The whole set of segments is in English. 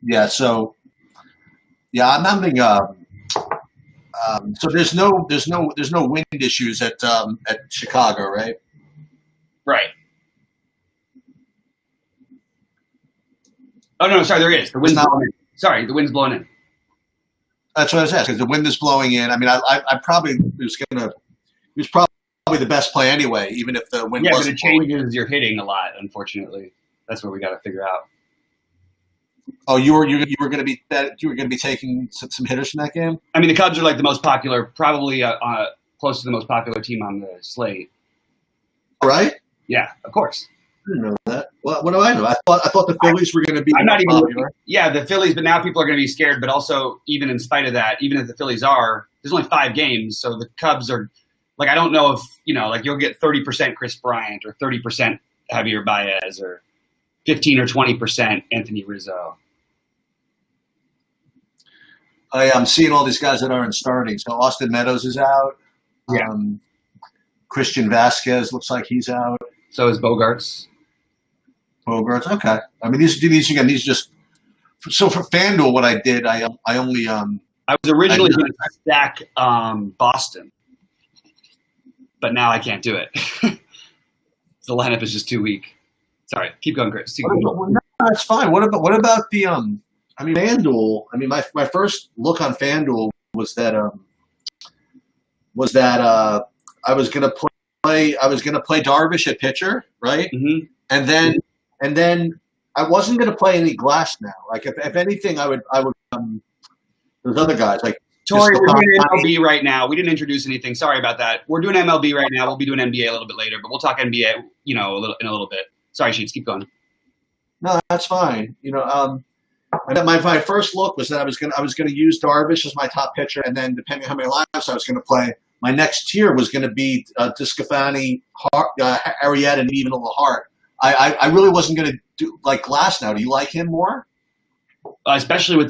Yeah. So yeah, I'm having. So there's no wind issues at Chicago, right? Right. Oh no, sorry, there is. The wind's blowing in. Sorry, the wind's blowing in. That's what I was asking. Because the wind is blowing in. I mean, I probably was probably the best play anyway, even if the wind wasn't. Yeah, but it changes your hitting a lot. Unfortunately, that's what we got to figure out. Oh, you were going to be taking some hitters from that game. I mean, the Cubs are like the most popular, probably close to the most popular team on the slate. Right? Yeah, of course. I didn't know that. What do I know? I thought the Phillies were going to be. I'm not even popular. Yeah, the Phillies, but now people are going to be scared. But also, even in spite of that, even if the Phillies are, there's only 5 games, so the Cubs are. Like, I don't know if like you'll get 30% Chris Bryant or 30% Javier Baez or 15 or 20% Anthony Rizzo. I'm seeing all these guys that aren't starting. So Austin Meadows is out. Yeah. Christian Vasquez looks like he's out. So is Bogarts. Okay. I mean, these just. So for FanDuel, what I did, I only. I was originally going to stack Boston, but now I can't do it. The lineup is just too weak. Sorry, keep going, Chris. No, that's fine. What about the I mean, FanDuel. I mean, my first look on FanDuel was that I was gonna play Darvish at pitcher, right? Mm-hmm. And then I wasn't gonna play any Glass now. Like if anything, I would there's other guys like Tori. We're doing MLB right now. We didn't introduce anything. Sorry about that. We're doing MLB right now. We'll be doing NBA a little bit later, but we'll talk NBA, in a little bit. Sorry, Sheets. Keep going. No, that's fine. My first look was that I was gonna use Darvish as my top pitcher, and then depending on how many lineups I was gonna play, my next tier was gonna be DeSclafani, Arrieta, and even a little Hart. I really wasn't gonna do like Glass now. Do you like him more? Especially with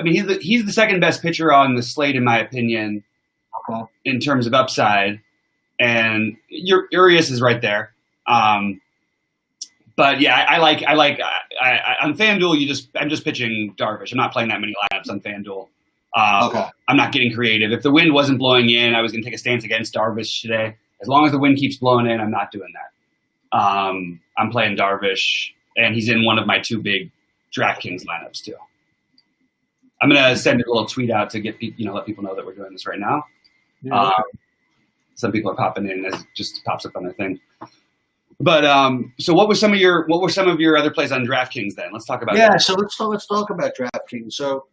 he's the second best pitcher on the slate in my opinion, in terms of upside, and Urias is right there. But yeah, I like on FanDuel. I'm just pitching Darvish. I'm not playing that many lineups on FanDuel. I'm not getting creative. If the wind wasn't blowing in, I was going to take a stance against Darvish today. As long as the wind keeps blowing in, I'm not doing that. I'm playing Darvish, and he's in one of my 2 big DraftKings lineups too. I'm going to send a little tweet out to get let people know that we're doing this right now. Yeah. Some people are popping in as it just pops up on their thing. But so what were some of your other plays on DraftKings then? Let's talk about that. So let's talk about DraftKings. So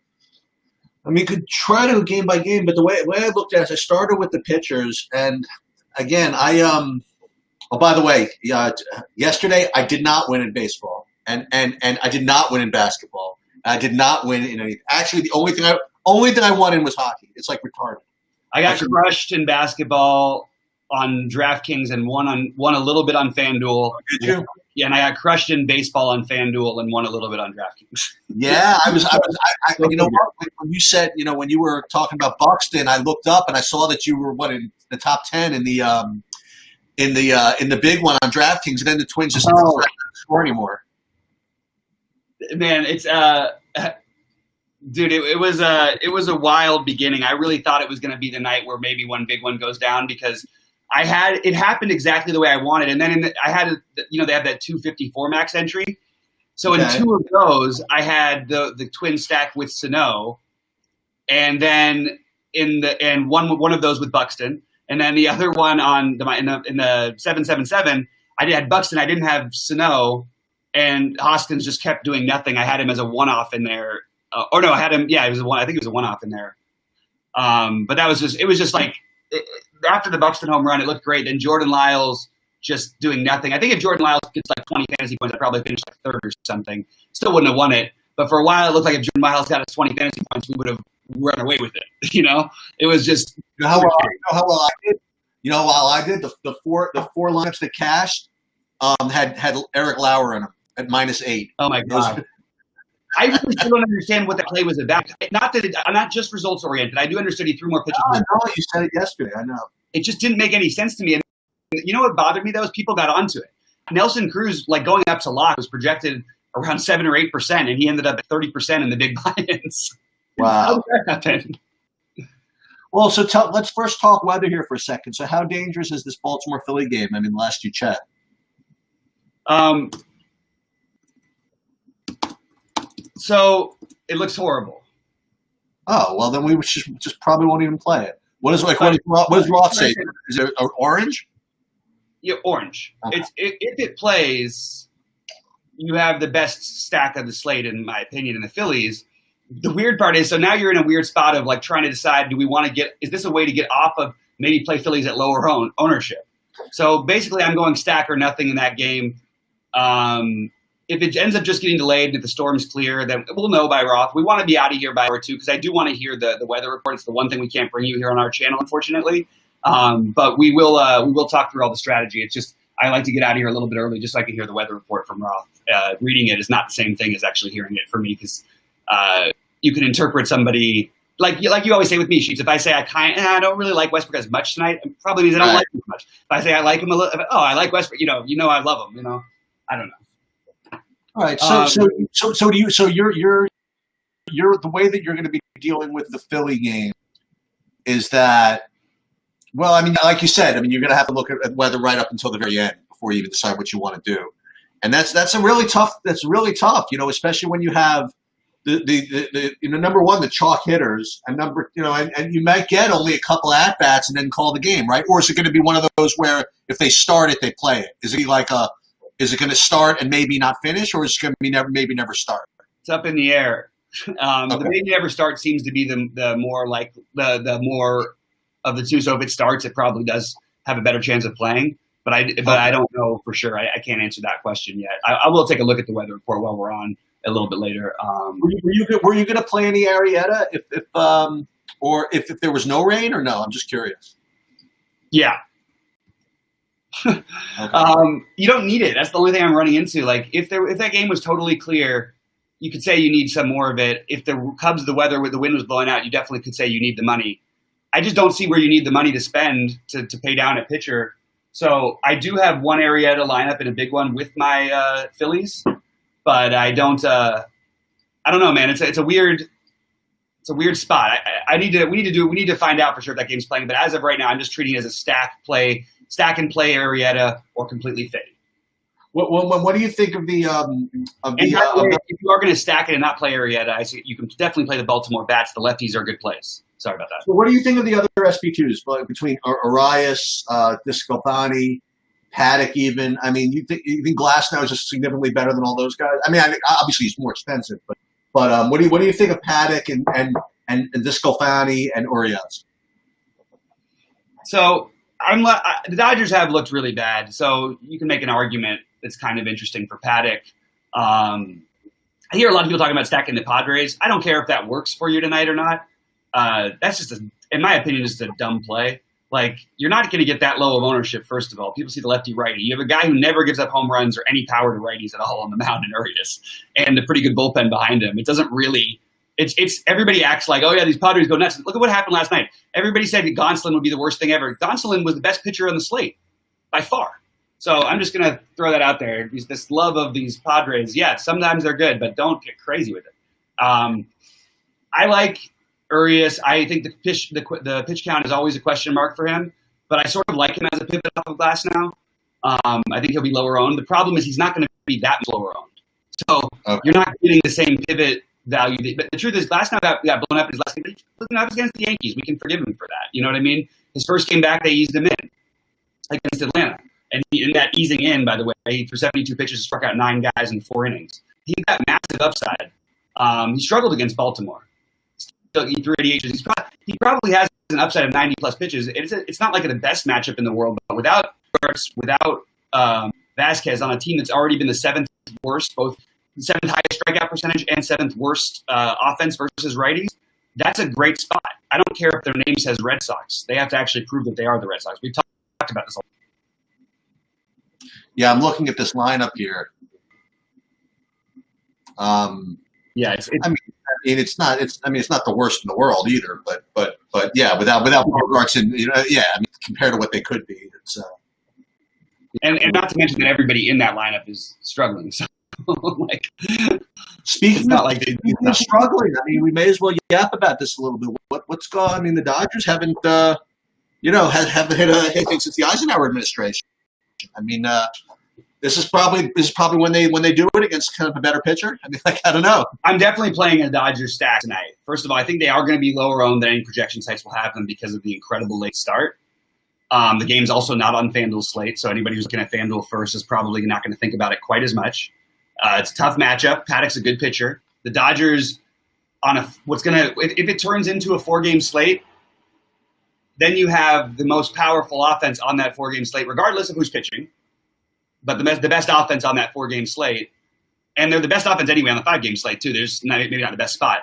I mean, you could try to go game by game, but the way I looked at it, I started with the pitchers, and again, oh, by the way, yesterday I did not win in baseball, and I did not win in basketball. I did not win in anything. Actually, the only thing I won in was hockey. It's like retarded. I got crushed in basketball on DraftKings and won a little bit on FanDuel. Did you? Yeah, and I got crushed in baseball on FanDuel and won a little bit on DraftKings. Yeah, I you know what? When you said, when you were talking about Buxton, I looked up and I saw that you were in the top 10 in the big one on DraftKings, and then the Twins just didn't score anymore. Man, it's dude, it was a wild beginning. I really thought it was going to be the night where maybe one big one goes down because it happened exactly the way I wanted, and then they have that 254 max entry. So in 2 of those, I had the twin stack with Sano, and then one of those with Buxton, and then the other one in the 777, I had Buxton. I didn't have Sano, and Hoskins just kept doing nothing. I had him as a one-off in there. I had him. Yeah, it was a one. I think it was a one-off in there. But it was just like after the Buxton home run, it looked great. Then Jordan Lyles just doing nothing. I think if Jordan Lyles gets like 20 fantasy points, I'd probably finish like third or something. Still wouldn't have won it. But for a while, it looked like if Jordan Lyles got us 20 fantasy points, we would have run away with it. It was just how well I did. While I did the four lineups that cashed had Eric Lauer in them at -8. Oh my god. I really still don't understand what that play was about. Not that I'm not just results oriented. I do understand he threw more pitches. I know you said it yesterday. I know it just didn't make any sense to me. And you know what bothered me though is people got onto it. Nelson Cruz, like going up to lock, was projected around 7 or 8%, and he ended up at 30% in the big buy-ins. Wow. How did that happen? Well, so let's first talk weather here for a second. So how dangerous is this Baltimore-Philly game? I mean, last you checked. So it looks horrible. Oh, well, then we just probably won't even play it. What does Roth say? Is it orange? Yeah, orange. Okay. If it plays, you have the best stack of the slate, in my opinion, in the Phillies. The weird part is, so now you're in a weird spot of like trying to decide, is this a way to get off of maybe play Phillies at lower ownership? So basically I'm going stack or nothing in that game. If it ends up just getting delayed and if the storm's clear, then we'll know by Roth. We want to be out of here by hour 2 because I do want to hear the weather report. It's the one thing we can't bring you here on our channel, unfortunately. But we will talk through all the strategy. It's just I like to get out of here a little bit early just so I can hear the weather report from Roth. Reading it is not the same thing as actually hearing it for me because you can interpret somebody like you always say with me, Sheets. If I say I don't really like Westbrook as much tonight, it probably means I don't like him as much. If I say I like him a little, I like Westbrook. You know I love him. I don't know. All right. So you're the way that you're going to be dealing with the Philly game is that, well, I mean, like you said, I mean, you're going to have to look at weather right up until the very end before you even decide what you want to do, and that's really tough. That's really tough, especially when you have the number one, the chalk hitters, and and you might get only a couple at bats and then call the game, right? Or is it going to be one of those where if they start it, they play it? Is it going to start and maybe not finish, or is it going to be maybe never start? It's up in the air. The maybe never start seems to be the more like the more of the two. So if it starts, it probably does have a better chance of playing. But I don't know for sure. I can't answer that question yet. I will take a look at the weather report while we're on a little bit later. Were you going to play any Arrieta if there was no rain or no? I'm just curious. Yeah. Okay. You don't need it. That's the only thing I'm running into. Like if that game was totally clear, you could say you need some more of it. If the Cubs, the weather with the wind was blowing out, you definitely could say you need the money. I just don't see where you need the money to spend to pay down a pitcher. So I do have one Arrieta lineup and a big one with my Phillies, but I don't know, man. It's a weird spot. We need to find out for sure if that game's playing. But as of right now, I'm just treating it as a stack and play Arrieta or completely fade. What do you think of the if you are going to stack it and not play Arrieta, I see you can definitely play the Baltimore bats. The lefties are good plays. Sorry about that. So what do you think of the other SB2s between Arias, Discopani, Paddock even? I mean, you think Glasnow is just significantly better than all those guys? I mean, obviously he's more expensive, but what do you think of Paddock and Discopani and Arias? So the Dodgers have looked really bad, so you can make an argument that's kind of interesting for Paddock. I hear a lot of people talking about stacking the Padres. I don't care if that works for you tonight or not. That's just, in my opinion, just a dumb play. Like, you're not going to get that low of ownership, first of all. People see the lefty-righty. You have a guy who never gives up home runs or any power to righties at all on the mound in Urias, and a pretty good bullpen behind him. It doesn't really – it's everybody acts like, oh, yeah, these Padres go nuts. Look at what happened last night. Everybody said that Gonsolin would be the worst thing ever. Gonsolin was the best pitcher on the slate by far. So I'm just going to throw that out there. This love of these Padres, yeah, sometimes they're good, but don't get crazy with it. I like Urias. I think the pitch count is always a question mark for him, but I sort of like him as a pivot off of Glasnow. I think he'll be lower owned. The problem is he's not going to be that much lower owned. So You're not getting the same pivot value. But the truth is, Glasnow got blown up in his last game. But it was against the Yankees. We can forgive him for that. You know what I mean? His first game back, they eased him in against Atlanta. And in that easing in, by the way, he threw 72 pitches, struck out 9 guys in 4 innings. He got massive upside. He struggled against Baltimore. He threw 88 pitches. He probably has an upside of 90-plus pitches. It's not like the best matchup in the world, but without Vasquez on a team that's already been the 7th worst, both the 7th highest strikeout percentage and 7th worst offense versus righties, that's a great spot. I don't care if their name says Red Sox. They have to actually prove that they are the Red Sox. We've talked about this a lot. Yeah, I'm looking at this lineup here. It's not the worst in the world either, but yeah, without Bogarts and compared to what they could be, it's and not to mention that everybody in that lineup is struggling. So Like, Speaking it's not of, like speaking of struggling, I mean, we may as well yap about this a little bit. What's going on? I mean, the Dodgers haven't, haven't hit anything since the Eisenhower administration. I mean, this is probably when they do it against kind of a better pitcher. I mean, like, I don't know. I'm definitely playing a Dodgers stack tonight. First of all, I think they are going to be lower owned than any projection sites will have them because of the incredible late start. The game's also not on FanDuel's slate, so anybody who's looking at FanDuel first is probably not going to think about it quite as much. It's a tough matchup. Paddock's a good pitcher. The Dodgers, if it turns into a 4-game slate, then you have the most powerful offense on that 4-game slate, regardless of who's pitching. But the best offense on that 4-game slate, and they're the best offense anyway on the 5-game slate too. There's maybe not the best spot.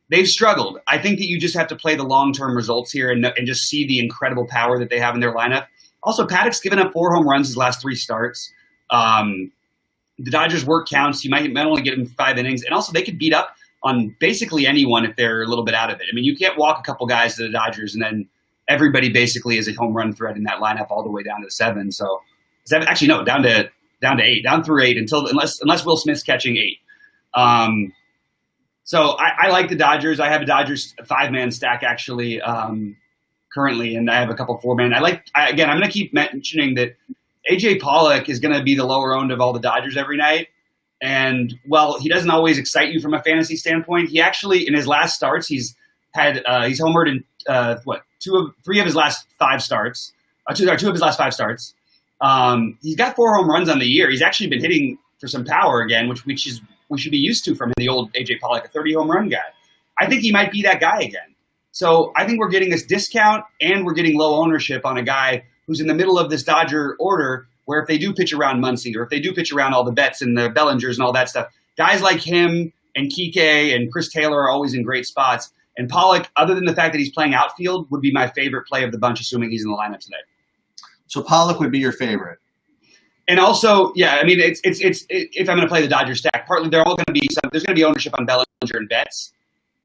They've struggled. I think that you just have to play the long-term results here and just see the incredible power that they have in their lineup. Also, Paddock's given up 4 home runs his last 3 starts. The Dodgers' work counts. You might only get them 5 innings. And also, they could beat up on basically anyone if they're a little bit out of it. I mean, you can't walk a couple guys to the Dodgers and then everybody basically is a home run threat in that lineup all the way down to 7. So, actually, no, down to 8, down through 8 unless Will Smith's catching 8. So I like the Dodgers. I have a Dodgers 5-man stack actually currently, and I have a couple 4-man. I'm going to keep mentioning that AJ Pollock is going to be the lower owned of all the Dodgers every night. And while he doesn't always excite you from a fantasy standpoint, he actually in his last starts he's homered in 3 of his last 5 starts. 2 of his last 5 starts. He's got 4 home runs on the year. He's actually been hitting for some power again, which we should be used to from the old AJ Pollock, a 30 home run guy. I think he might be that guy again. So I think we're getting this discount and we're getting low ownership on a guy who's in the middle of this Dodger order where if they do pitch around Muncy or if they do pitch around all the Betts and the Bellingers and all that stuff, guys like him and Kike and Chris Taylor are always in great spots. And Pollock, other than the fact that he's playing outfield, would be my favorite play of the bunch, assuming he's in the lineup today. So Pollock would be your favorite. And also, yeah, I mean, it's if I'm going to play the Dodgers stack, partly they're all going to be there's going to be ownership on Bellinger and Betts,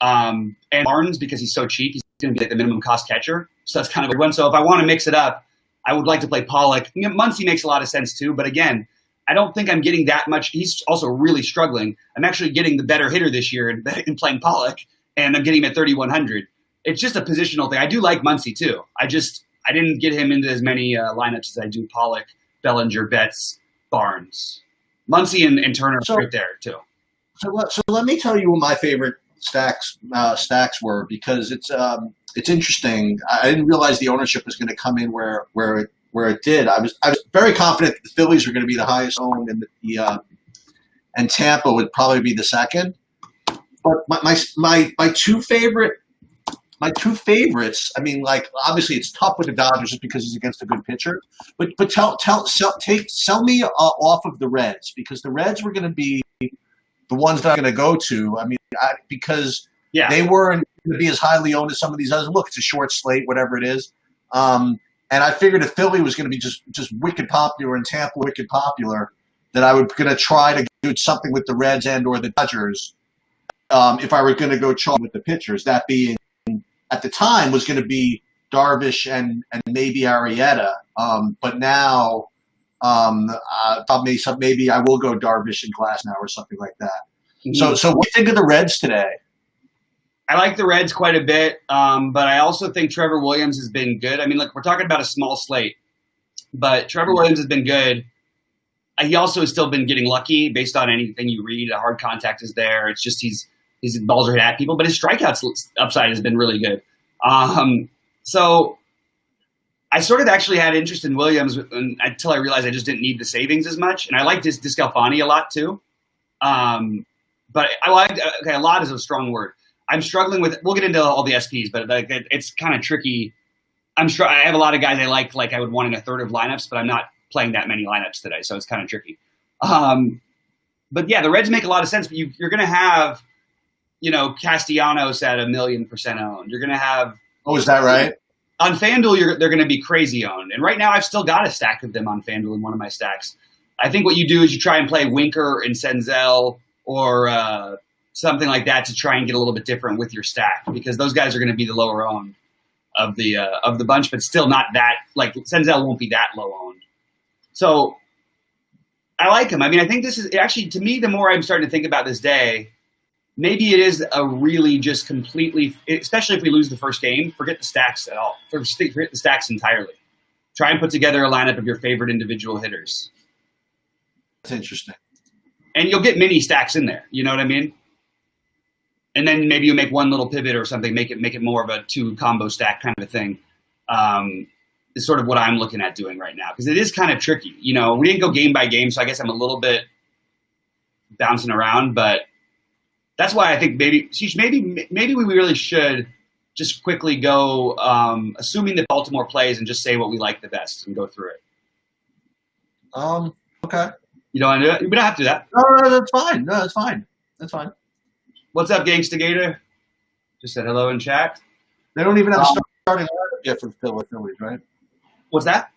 and Barnes because he's so cheap, he's going to be like the minimum cost catcher. So that's kind of a good one. So if I want to mix it up, I would like to play Pollock. Muncy makes a lot of sense too, but again, I don't think I'm getting that much. He's also really struggling. I'm actually getting the better hitter this year in playing Pollock, and I'm getting him at 3,100. It's just a positional thing. I do like Muncy too. I didn't get him into as many lineups as I do Pollock, Bellinger, Betts, Barnes. Muncy and Turner are right there too. So let me tell you what my favorite stacks were because it's interesting. I didn't realize the ownership was going to come in where it did. I was very confident that the Phillies were going to be the highest owned and Tampa would probably be the second. But my two favorites. I mean, like obviously it's tough with the Dodgers just because he's against a good pitcher. But sell me off of the Reds because the Reds were going to be the ones that I'm going to go to. I mean, because they weren't going to be as highly owned as some of these others. Look, it's a short slate, whatever it is. And I figured if Philly was going to be just wicked popular and Tampa wicked popular, that I was going to try to do something with the Reds and or the Dodgers. If I were going to go chalk with the pitchers, that being at the time was going to be Darvish and maybe Arrieta. But now maybe I will go Darvish and Glasnow or something like that. Mm-hmm. So what do you think of the Reds today? I like the Reds quite a bit, but I also think Trevor Williams has been good. I mean, look, we're talking about a small slate, but Trevor Williams has been good. He also has still been getting lucky based on anything you read. The hard contact is there. It's just his balls are hit at people, but his strikeouts upside has been really good. So I sort of actually had interest in Williams until I realized I just didn't need the savings as much. And I liked Descalfani a lot too. But I liked – a lot is a strong word. I'm struggling with – we'll get into all the SPs, but it's kind of tricky. I have a lot of guys I like I would want in a third of lineups, but I'm not playing that many lineups today, so it's kind of tricky. But, yeah, the Reds make a lot of sense, but you're going to have – Castellanos at 1,000,000% owned. You're going to have – Oh, is that right? On FanDuel, they're going to be crazy owned. And right now I've still got a stack of them on FanDuel in one of my stacks. I think what you do is you try and play Winker and Senzel or something like that to try and get a little bit different with your stack because those guys are going to be the lower owned of the bunch, but still not that – like Senzel won't be that low owned. So I like him. I mean, I think this is actually, to me, the more I'm starting to think about this day, maybe it is a really just completely, especially if we lose the first game, forget the stacks at all. Forget the stacks entirely. Try and put together a lineup of your favorite individual hitters. That's interesting. And you'll get mini stacks in there. You know what I mean? And then maybe you make one little pivot or something, make it more of a 2 combo stack kind of a thing. Is sort of what I'm looking at doing right now, because it is kind of tricky. You know, we didn't go game by game, so I guess I'm a little bit bouncing around, but that's why I think maybe we really should just quickly go, assuming that Baltimore plays, and just say what we like the best and go through it. Okay. You don't want to do it? We don't have to do that. No, that's fine. No, that's fine. That's fine. What's up, Gangsta Gator? Just said hello in chat. They don't even have a starting lineup yet for the Phillies, right? What's that?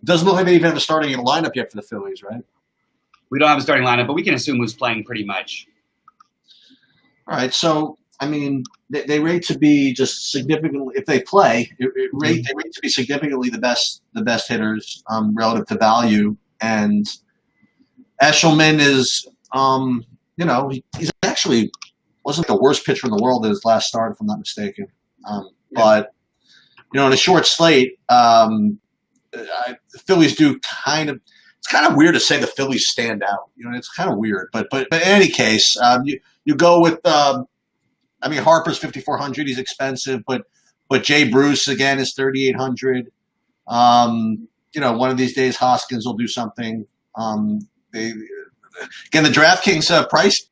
Doesn't look like they even have a starting lineup yet for the Phillies, right? We don't have a starting lineup, but we can assume who's playing pretty much. All right, so I mean, they rate to be just significantly, if they play, they rate to be significantly the best hitters relative to value. And Eshelman is, you know, he's actually wasn't the worst pitcher in the world in his last start, if I'm not mistaken. But you know, in a short slate, the Phillies do kind of. It's kind of weird to say the Phillies stand out. You know, it's kind of weird. But in any case, you go with. I mean, Harper's 5,400. He's expensive, but Jay Bruce again is 3,800. You know, one of these days Hoskins will do something. Again, the DraftKings price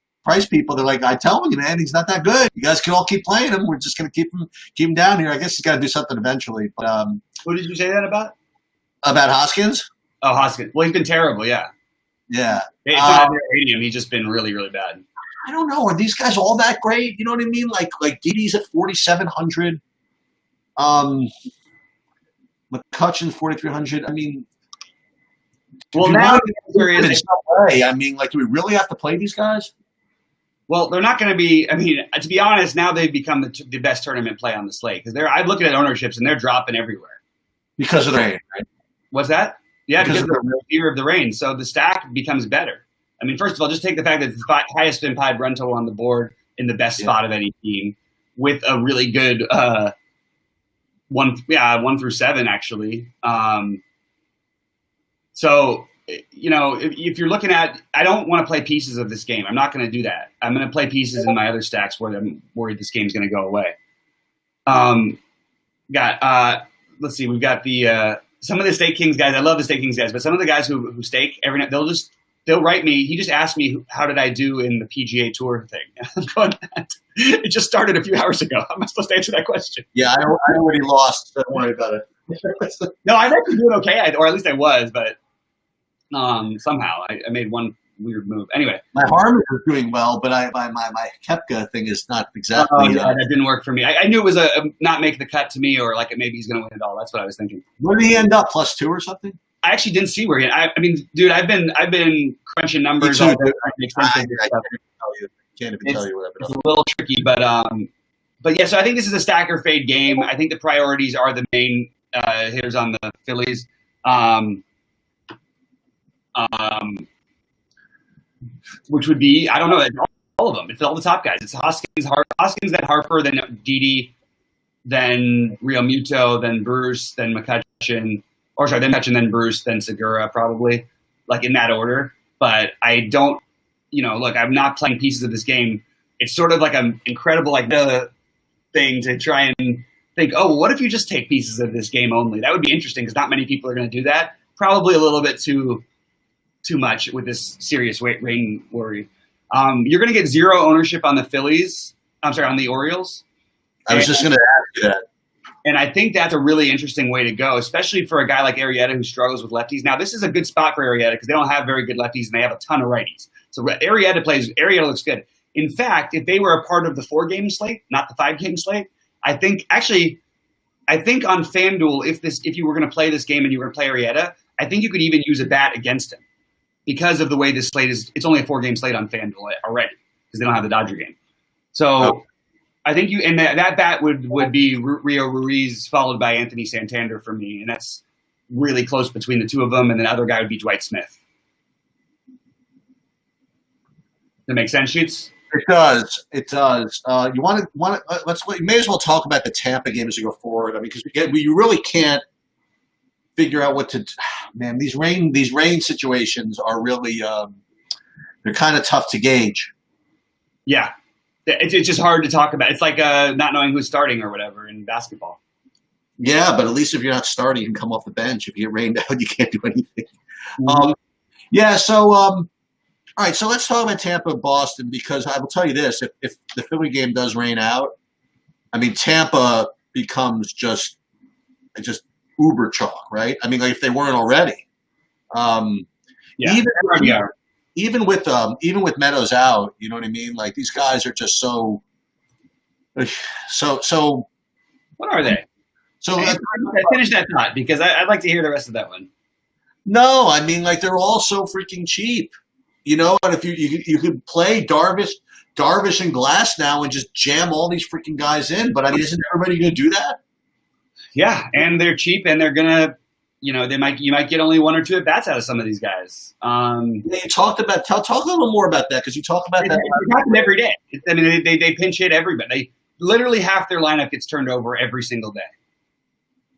people, they're like, I tell you, man, he's not that good. You guys can all keep playing him. We're just going to keep him down here. I guess he's got to do something eventually. But who did you say that about? About Hoskins? Oh, Hoskins. Well, he's been terrible. Yeah. Yeah. It's not him. He's just been really, really bad. I don't know. Are these guys all that great? You know what I mean? Like Didi's at 4,700. McCutcheon's 4,300. I mean, well, now in some way. I mean, like, do we really have to play these guys? Well, they're not going to be. I mean, to be honest, now they've become the best tournament play on the slate, because I'm looking at ownerships and they're dropping everywhere because of the rain. Right? What's that? Yeah, because of the fear of the rain. So the stack becomes better. I mean, first of all, just take the fact that it's the highest implied run total on the board in the best spot of any team, with a really good 1 through 7 actually. So, you know, if you're looking at, I don't want to play pieces of this game. I'm not going to do that. I'm going to play pieces in my other stacks where I'm worried this game's going to go away. Let's see, we've got the some of the Stake Kings guys. I love the Stake Kings guys, but some of the guys who stake every night, they'll write me. He just asked me, how did I do in the PGA Tour thing? I'm going, it just started a few hours ago. How am I supposed to answer that question? Yeah, I already lost. Don't worry about it. No, I'm actually doing okay, or at least I was, but somehow I made one weird move. Anyway. My Harmon is doing well, but my Koepka thing is not exactly. Oh, yeah, that didn't work for me. I knew it was a not make the cut to me, or like maybe he's going to win it all. That's what I was thinking. Where did he end up? +2 or something? I actually didn't see where he. I mean, dude, I've been crunching numbers. I can't even tell you what it's a little tricky, but yeah. So I think this is a stack or fade game. I think the priorities are the main hitters on the Phillies. Which would be, I don't know, all of them. It's all the top guys. It's Hoskins, then Harper, then Didi, then Real Muto, then Bruce, then McCutcheon. Then McCutcheon, then Bruce, then Segura, probably, like in that order. But I don't, look, I'm not playing pieces of this game. It's sort of like an incredible, like, the thing to try and think, oh, well, what if you just take pieces of this game only? That would be interesting, because not many people are going to do that. Probably a little bit too much with this serious rain worry. You're going to get 0 ownership on the Phillies. I'm sorry, on the Orioles. I was just going to ask you that. And I think that's a really interesting way to go, especially for a guy like Arrieta who struggles with lefties. Now, this is a good spot for Arrieta because they don't have very good lefties and they have a ton of righties. So Arrieta looks good. In fact, if they were a part of the 4-game slate, not the 5-game slate, I think on FanDuel, if you were going to play this game and you were going to play Arrieta, I think you could even use a bat against him because of the way this slate is. It's only a 4-game slate on FanDuel already because they don't have the Dodger game. So I think that bat would be Rio Ruiz followed by Anthony Santander for me, and that's really close between the two of them. And the other guy would be Dwight Smith. That makes sense, Sheets? It does. It does. You want to you may as well talk about the Tampa game as we go forward. I mean, because you really can't figure out what to. Man, these rain situations are really they're kind of tough to gauge. Yeah, it's just hard to talk about. It's like not knowing who's starting or whatever in basketball. Yeah, but at least if you're not starting, you can come off the bench. If you get rained out, you can't do anything. Mm-hmm. Yeah. So, all right. So let's talk about Tampa and Boston, because I will tell you this: if the Philly game does rain out, I mean, Tampa becomes just uber chalk, right? I mean, like if they weren't already. Yeah. Even with Meadows out, you know what I mean? Like these guys are just so. What are they? So finish that thought, because I'd like to hear the rest of that one. No, I mean, like they're all so freaking cheap, you know. And if you could play Darvish and Glass now and just jam all these freaking guys in, but I mean, isn't everybody going to do that? Yeah, and they're cheap, and they're gonna, you might get only one or two at bats out of some of these guys. You talked about talk a little more about that, because you talk about that. It happens every day. I mean, they pinch hit everybody. Literally half their lineup gets turned over every single day.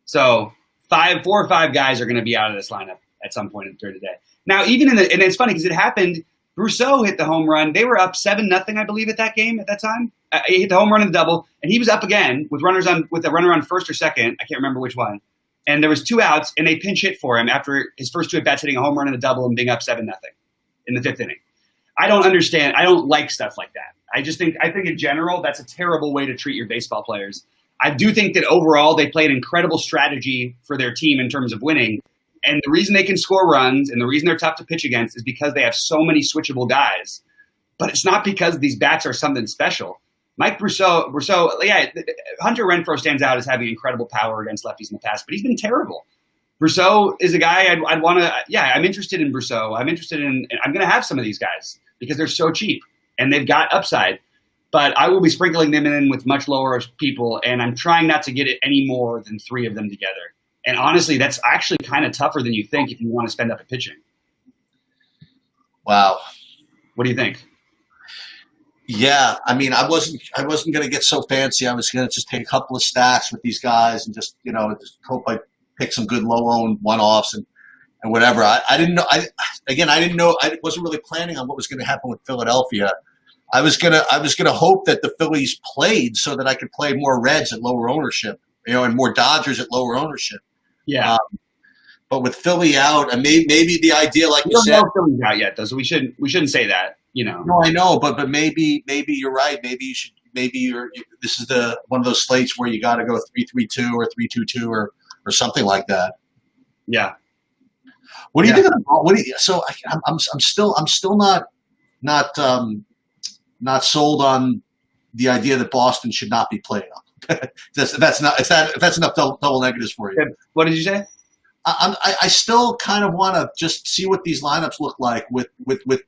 So 4 or 5 guys are going to be out of this lineup at some point during the day. Now, and it's funny because it happened. Brousseau hit the home run. They were up 7-0, I believe, at that game at that time. He hit the home run and the double, and he was up again with a runner on first or second. I can't remember which one. And there was 2 outs, and they pinch hit for him after his first 2 at bats, hitting a home run and a double and being up 7-0 in the 5th inning. I don't understand. I don't like stuff like that. I think in general that's a terrible way to treat your baseball players. I do think that overall they play an incredible strategy for their team in terms of winning. And the reason they can score runs and the reason they're tough to pitch against is because they have so many switchable guys. But it's not because these bats are something special. Mike Brousseau, yeah, Hunter Renfroe stands out as having incredible power against lefties in the past, but he's been terrible. Brousseau is a guy I'd want to, yeah, I'm interested in Brousseau. I'm going to have some of these guys because they're so cheap and they've got upside. But I will be sprinkling them in with much lower people, and I'm trying not to get it any more than 3 of them together. And honestly, that's actually kind of tougher than you think if you want to spend up a pitching. Wow. What do you think? Yeah, I mean, I wasn't going to get so fancy. I was going to just take a couple of stacks with these guys and just hope I pick some good low-owned one-offs and whatever. I didn't know. I didn't know. I wasn't really planning on what was going to happen with Philadelphia. I was gonna hope that the Phillies played so that I could play more Reds at lower ownership, and more Dodgers at lower ownership. Yeah. But with Philly out, and maybe the idea, like you said, don't know Philly's out yet, though, so we shouldn't say that. No, I know, but maybe you're right. Maybe you should. Maybe this is one of those slates where you got to go 3-3-2 or 3-2-2 or something like that. Yeah. What do you think of the? So I'm still not sold on the idea that Boston should not be playing up. If that's enough double negatives for you. What did you say? I still kind of want to just see what these lineups look like with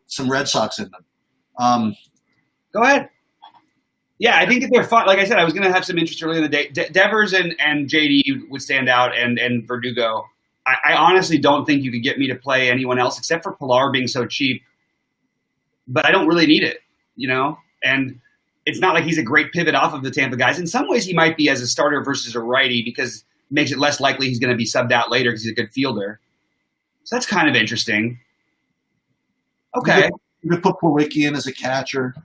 some Red Sox in them. Go ahead. Yeah, I think that they're fun. Like I said, I was going to have some interest early in the day. Devers and JD would stand out, and Verdugo. I honestly don't think you could get me to play anyone else except for Pilar being so cheap. But I don't really need it. And it's not like he's a great pivot off of the Tampa guys. In some ways, he might be as a starter versus a righty because it makes it less likely he's going to be subbed out later because he's a good fielder. So that's kind of interesting. Okay. You could put Plawecki in as a catcher.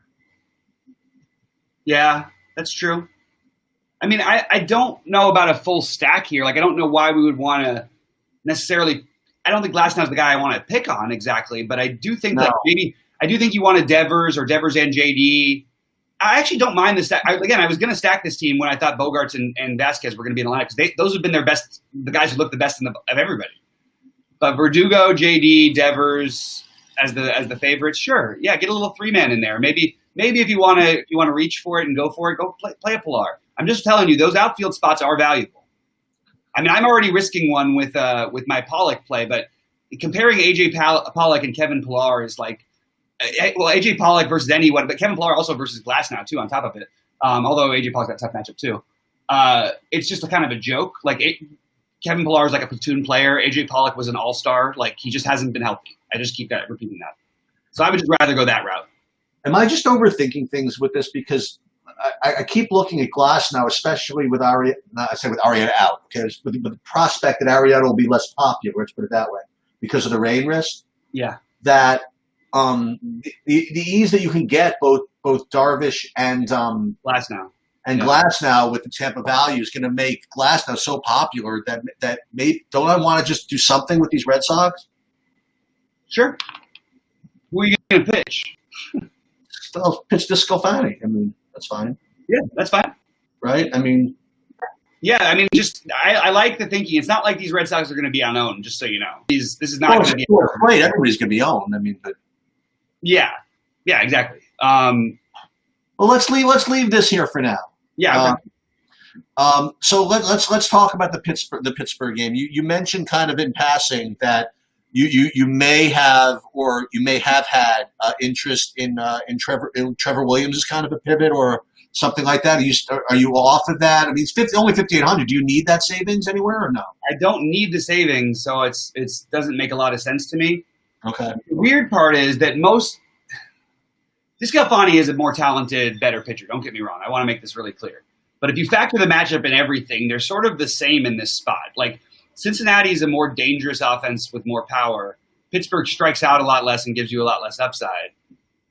Yeah, that's true. I mean, I don't know about a full stack here. Like, I don't know why we would want to necessarily – I don't think Glasnow's the guy I want to pick on exactly, but I do think that maybe – I do think you want a Devers or Devers and JD. I actually don't mind the stack. I was going to stack this team when I thought Bogarts and Vasquez were going to be in the lineup because those have been their best, the guys who look the best of everybody. But Verdugo, JD, Devers as the favorites, sure, yeah, get a little 3-man in there. Maybe if you want to reach for it and go for it, go play a Pilar. I'm just telling you, those outfield spots are valuable. I mean, I'm already risking one with my Pollock play, but comparing AJ Pollock and Kevin Pilar is like. Well, AJ Pollock versus anyone, but Kevin Pilar also versus Glasnow too. On top of it, although AJ Pollock's got a tough matchup too, it's just a kind of a joke. Like Kevin Pilar is like a platoon player. AJ Pollock was an all-star. Like he just hasn't been healthy. I just keep repeating that. So I would just rather go that route. Am I just overthinking things with this? Because I keep looking at Glass now, especially with Arietta. I say with Arietta out, okay, with the prospect that Arietta will be less popular. Let's put it that way, because of the rain risk. Yeah. That the ease that you can get both Darvish and Glass now. Glass now with the Tampa value is going to make Glass now so popular that don't I want to just do something with these Red Sox? Sure. Who are you going to pitch? I'll pitch Discofani. I mean, that's fine. Yeah, that's fine. Right? I mean, yeah, I mean, just I like the thinking. It's not like these Red Sox are going to be unowned, just so you know. This is not going to be. Right, everybody's going to be owned. I mean, but yeah, exactly. Well, let's leave this here for now. Yeah. So let's talk about the Pittsburgh game. You mentioned kind of in passing that you may have had interest in Trevor Williams as kind of a pivot or something like that. Are you off of that? I mean, it's only 5,800. Do you need that savings anywhere or no? I don't need the savings, so it doesn't make a lot of sense to me. Okay. The weird part is that Discofani is a more talented, better pitcher. Don't get me wrong. I want to make this really clear. But if you factor the matchup and everything, they're sort of the same in this spot. Like, Cincinnati is a more dangerous offense with more power. Pittsburgh strikes out a lot less and gives you a lot less upside.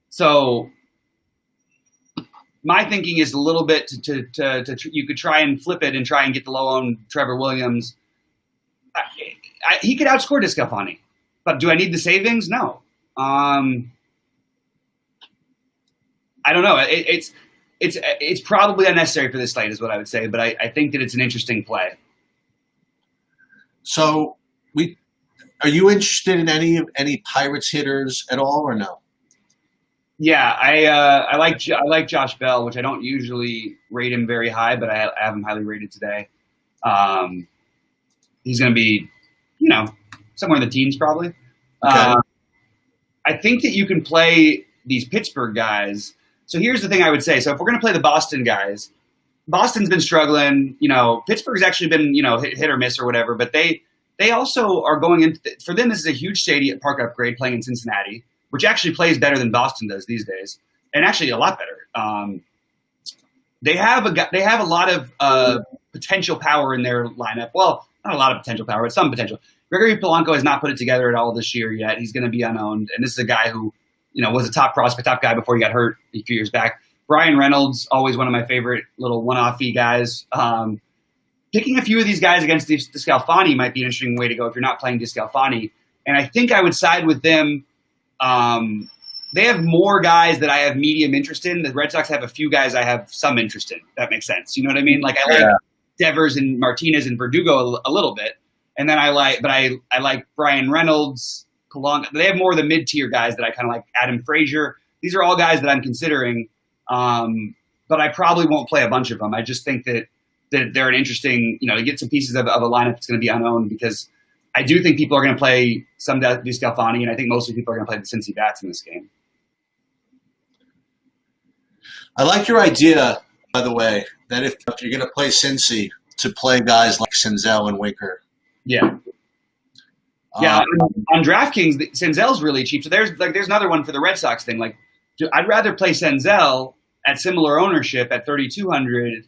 So my thinking is a little bit you could try and flip it and try and get the low-owned Trevor Williams. He could outscore Discofani. But do I need the savings? No. I don't know. It's probably unnecessary for this slate, is what I would say. But I think that it's an interesting play. So, are you interested in any Pirates hitters at all, or no? Yeah, I like Josh Bell, which I don't usually rate him very high, but I have him highly rated today. He's going to be, somewhere in the teens probably. Okay. I think that you can play these Pittsburgh guys. So here's the thing I would say. So if we're going to play the Boston guys, Boston's been struggling. Pittsburgh's actually been, hit or miss or whatever, but they also are going into for them, this is a huge stadium park upgrade playing in Cincinnati, which actually plays better than Boston does these days, and actually a lot better. They have a lot of potential power in their lineup. Well, not a lot of potential power, but some potential. Gregory Polanco has not put it together at all this year yet. He's going to be unowned, and this is a guy who, was a top prospect, top guy before he got hurt a few years back. Brian Reynolds, always one of my favorite little one-off-y guys. Picking a few of these guys against Discofani might be an interesting way to go if you're not playing Discofani. And I think I would side with them. They have more guys that I have medium interest in. The Red Sox have a few guys I have some interest in. That makes sense. You know what I mean? Like I like Devers and Martinez and Verdugo a little bit. And then I like Brian Reynolds, Polanco. They have more of the mid-tier guys that I kind of like. Adam Frazier. These are all guys that I'm considering. But I probably won't play a bunch of them. I just think that they're an interesting, to get some pieces of a lineup that's going to be unowned, because I do think people are going to play some Discofani, and I think mostly people are going to play the Cincy bats in this game. I like your idea, by the way, that if you're going to play Cincy, to play guys like Senzel and Winker. Yeah. Yeah, on DraftKings, Senzel's really cheap. So there's another one for the Red Sox thing. Like, I'd rather play Senzel at similar ownership at 3,200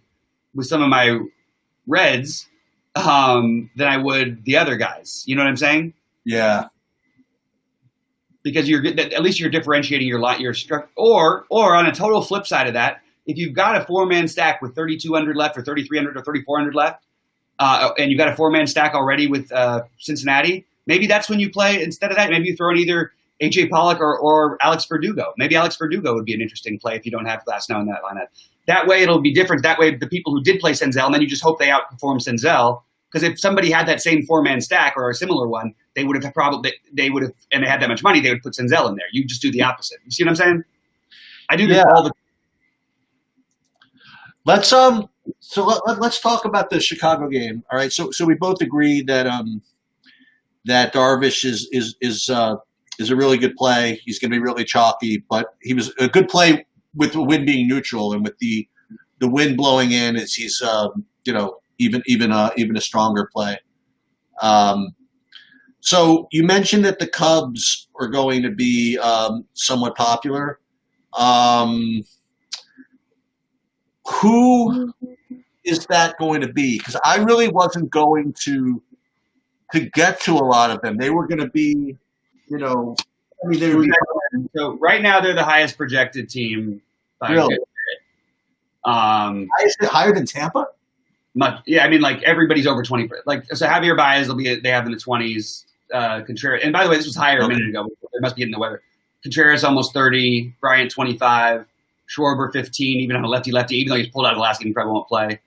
with some of my Reds than I would the other guys. You know what I'm saying? Yeah. Because at least you're differentiating your structure. Or on a total flip side of that, if you've got a 4-man stack with 3,200 left or 3,300 or 3,400 left, and you've got a 4-man stack already with Cincinnati, maybe that's when you play. Instead of that, maybe you throw in either A.J. Pollock or Alex Verdugo. Maybe Alex Verdugo would be an interesting play if you don't have Glasnow in that lineup. That way it'll be different. That way the people who did play Senzel, and then you just hope they outperform Senzel. Because if somebody had that same 4-man stack or a similar one, they would have and they had that much money, they would put Senzel in there. You just do the opposite. You see what I'm saying? I do this all the time. Let's talk about the Chicago game. All right. So we both agree that that Darvish is a really good play. He's going to be really chalky, but he was a good play with the wind being neutral, and with the wind blowing in, he's even a stronger play. So you mentioned that the Cubs are going to be somewhat popular. Who is that going to be? Because I really wasn't going to get to a lot of them. They were going to be, I mean, they would be. So right now they're the highest projected team. Really? Higher than Tampa? Much, yeah. I mean, like everybody's over 20. Like, so Javier Baez they have in the 20s. Contreras, and by the way, this was higher a minute ago. They must be getting the weather. Contreras almost 30, Bryant 25, Schwarber 15, even on a lefty, even though he's pulled out of the last game, he probably won't play.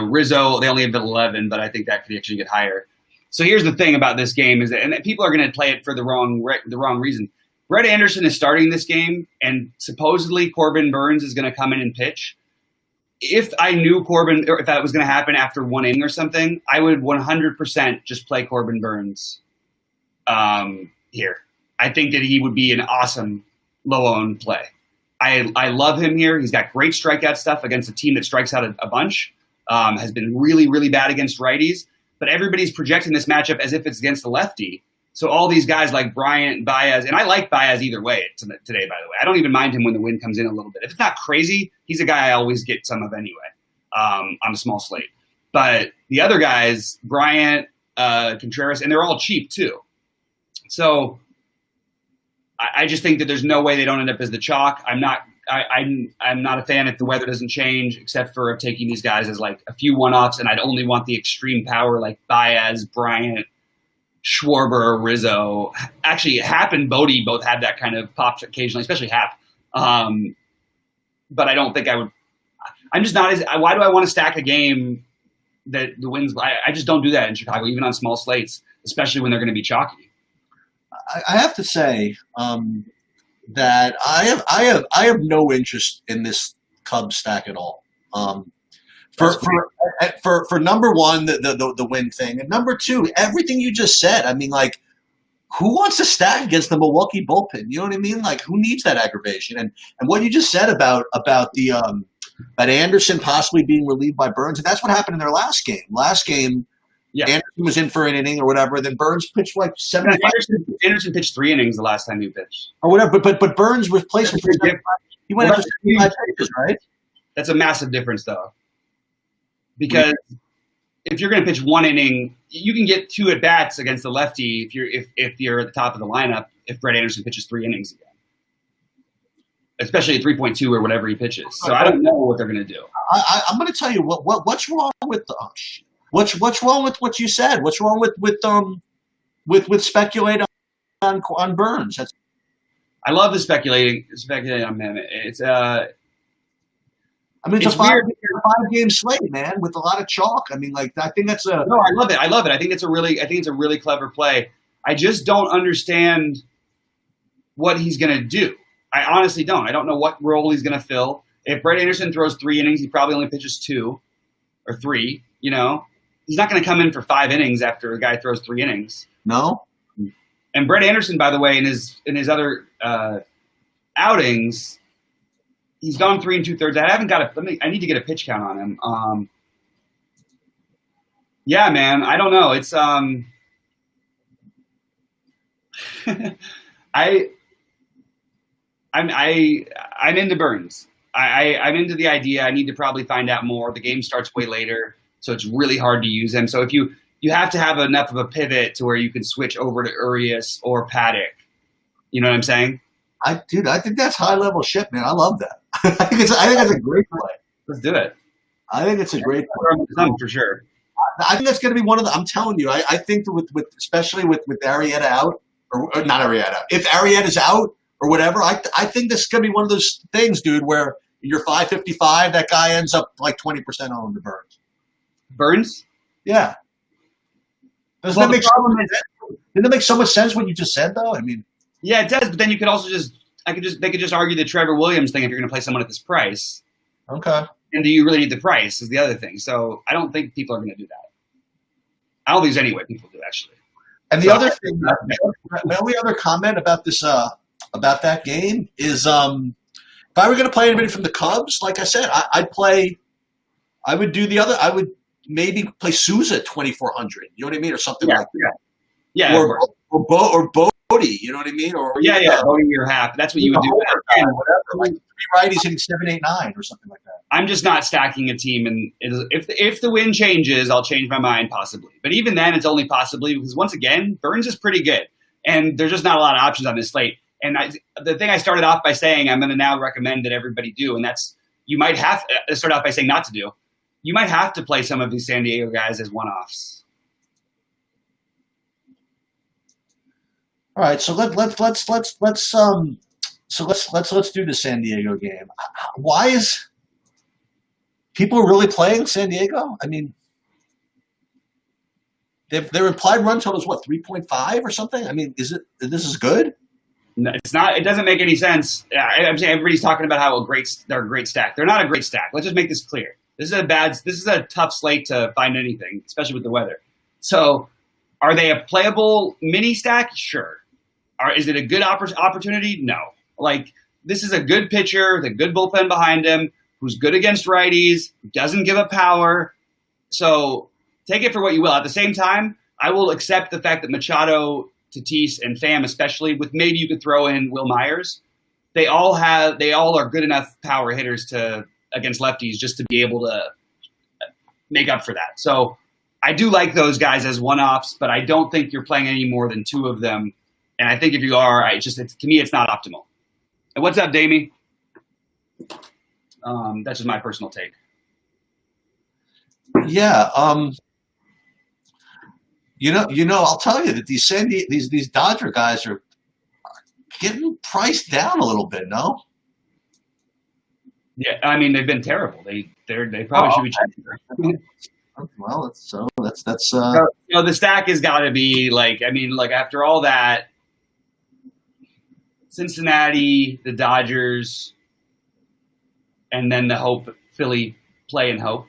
Rizzo, they only have 11, but I think that could actually get higher. So here's the thing about this game is that, and people are going to play it for the wrong reason. Brett Anderson is starting this game, and supposedly Corbin Burns is going to come in and pitch. If I knew Corbin, or if that was going to happen after one inning or something, I would 100% just play Corbin Burns here. I think that he would be an awesome low-owned play. I love him here. He's got great strikeout stuff against a team that strikes out a bunch. Has been really, really bad against righties. But everybody's projecting this matchup as if it's against the lefty. So all these guys like Bryant and Baez, and I like Baez either way today, by the way. I don't even mind him when the wind comes in a little bit. If it's not crazy, he's a guy I always get some of anyway on a small slate. But the other guys, Bryant, Contreras, and they're all cheap too. So I just think that there's no way they don't end up as the chalk. I'm not a fan if the weather doesn't change, except for taking these guys as like a few one-offs, and I'd only want the extreme power like Baez, Bryant, Schwarber, Rizzo. Actually, Happ and Bodie both have that kind of pop occasionally, especially Happ. But I don't think I would. I'm just not as. Why do I want to stack a game that the wins? I just don't do that in Chicago, even on small slates, especially when they're going to be chalky. I have to say that I have no interest in this Cubs stack at all. For number one, the win thing, and number two, everything you just said. I mean, like, who wants to stack against the Milwaukee bullpen? You know what I mean? Like, who needs that aggravation? And what you just said about the about Anderson possibly being relieved by Burns, and that's what happened in their last game. Last game. Yeah. Anderson was in for an inning or whatever. Then Burns pitched like 75. Anderson pitched 3 innings the last time he pitched. Or whatever. But Burns replaced him. He went up to 75 pitches, right? That's a massive difference, though. Because if you're going to pitch 1 inning, you can get 2 at-bats against the lefty if you're at the top of the lineup if Brett Anderson pitches 3 innings again. Especially at 3.2 or whatever he pitches. So I don't know what they're going to do. I'm going to tell you what's wrong with the What's wrong with what you said? What's wrong with speculating on Burns? I love the speculating on him. It's a 5-game slate, man, with a lot of chalk. I mean, like, I think that's a. No, I love it. I think it's a really clever play. I just don't understand what he's going to do. I honestly don't. I don't know what role he's going to fill. If Brett Anderson throws 3 innings, he probably only pitches 2 or 3. You know. He's not going to come in for 5 innings after a guy throws 3 innings. No. And Brett Anderson, by the way, in his other outings, he's gone 3 2/3. I need to get a pitch count on him. Yeah, man. I don't know. It's I'm into Burns. I'm into the idea. I need to probably find out more. The game starts way later. So it's really hard to use him. So if you have to have enough of a pivot to where you can switch over to Urias or Paddock. You know what I'm saying? I think that's high level shit, man. I love that. I think that's a great play. Let's do it. I think it's a great play for sure. I think that's going to be one of the. I'm telling you, I think that with especially with Arrieta out or not Arrieta. If Arrieta's out or whatever, I think this is going to be one of those things, dude, where you're 555, that guy ends up like 20% on the Burns. Burns? Yeah. Doesn't that make so much sense what you just said, though? I mean, yeah, it does. But then you could also they could just argue the Trevor Williams thing if you're going to play someone at this price. Okay. And do you really need the price? Is the other thing. So I don't think people are going to do that. I don't think there's any way people do actually. And the other thing, my only other comment about this, about that game is, if I were going to play anybody from the Cubs, like I said, I would maybe play Souza at 2,400. You know what I mean, or something like that. Yeah. Or Bodie Bodie. You know what I mean? Or yeah, Bodie or half. That's what you would do. Whatever, like 3 righties hitting 7-8-9 or something like that. I'm just not stacking a team, and if the wind changes, I'll change my mind possibly. But even then, it's only possibly because once again, Burns is pretty good, and there's just not a lot of options on this slate. And the thing I started off by saying I'm going to now recommend that everybody do, and that's you might have to start off by saying not to do. You might have to play some of these San Diego guys as one-offs. All right, so let's do the San Diego game. Why is people really playing San Diego? I mean, their implied run total is what, 3.5 or something? I mean, this is good? No, it's not. It doesn't make any sense. I'm saying everybody's talking about how they're a great stack. They're not a great stack. Let's just make this clear. This is a tough slate to find anything, especially with the weather. So, are they a playable mini stack? Sure. Is it a good opportunity? No. Like, this is a good pitcher, the good bullpen behind him, who's good against righties, doesn't give up power. So take it for what you will. At the same time, I will accept the fact that Machado, Tatis, and Pham especially, with maybe you could throw in Will Myers, they all are good enough power hitters against lefties just to be able to make up for that. So I do like those guys as one-offs, but I don't think you're playing any more than 2 of them. And I think if you are, to me, it's not optimal. And what's up, Damie? That's just my personal take. Yeah. I'll tell you that these Dodger guys are getting priced down a little bit. No. Yeah, I mean they've been terrible. They probably should be cheaper. Well, that's the stack has got to be like after all that. Cincinnati, the Dodgers, and then the Philly play and hope.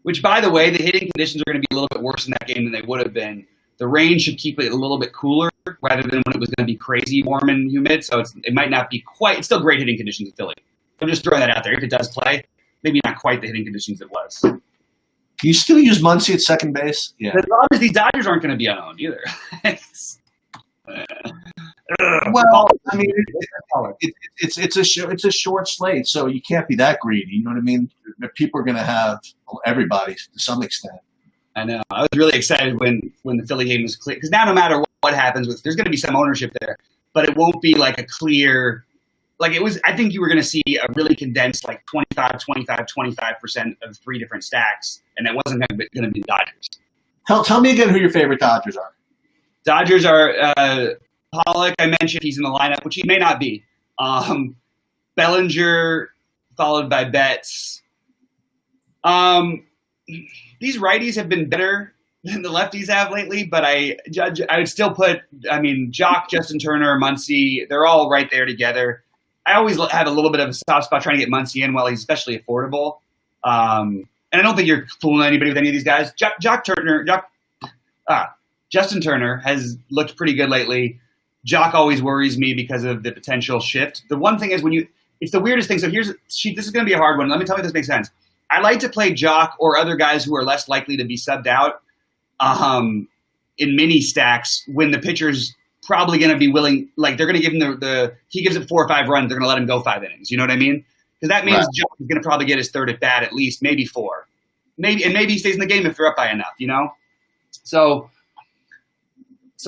Which, by the way, the hitting conditions are going to be a little bit worse in that game than they would have been. The rain should keep it a little bit cooler rather than when it was going to be crazy warm and humid. So it might not be quite – it's still great hitting conditions in Philly. I'm just throwing that out there. If it does play, maybe not quite the hitting conditions it was. Can you still use Muncy at second base? Yeah. The problem is these Dodgers aren't going to be unowned either. Well, I mean, it's a short slate, so you can't be that greedy. You know what I mean? People are going to have everybody to some extent. I know. I was really excited when the Philly game was clear because now no matter what happens there's going to be some ownership there, but it won't be like a clear like it was. I think you were going to see a really condensed like 25% of 3 different stacks, and it wasn't going to be Dodgers. Tell me again who your favorite Dodgers are. Dodgers are Pollock. I mentioned he's in the lineup, which he may not be. Bellinger, followed by Betts. These righties have been better than the lefties have lately, but I would still put. I mean, Jock, Justin Turner, Muncy. They're all right there together. I always have a little bit of a soft spot trying to get Muncy in while he's especially affordable. And I don't think you're fooling anybody with any of these guys. Justin Turner has looked pretty good lately. Jock always worries me because of the potential shift. The one thing is it's the weirdest thing. So this is going to be a hard one. Let me tell you if this makes sense. I like to play Jock or other guys who are less likely to be subbed out in mini stacks when the pitcher's probably going to be willing. Like they're going to give him he gives it 4 or 5 runs. They're going to let him go 5 innings. You know what I mean? Because that means right. Jock is going to probably get his 3rd at bat at least, maybe 4. Maybe he stays in the game if they're up by enough. You know, So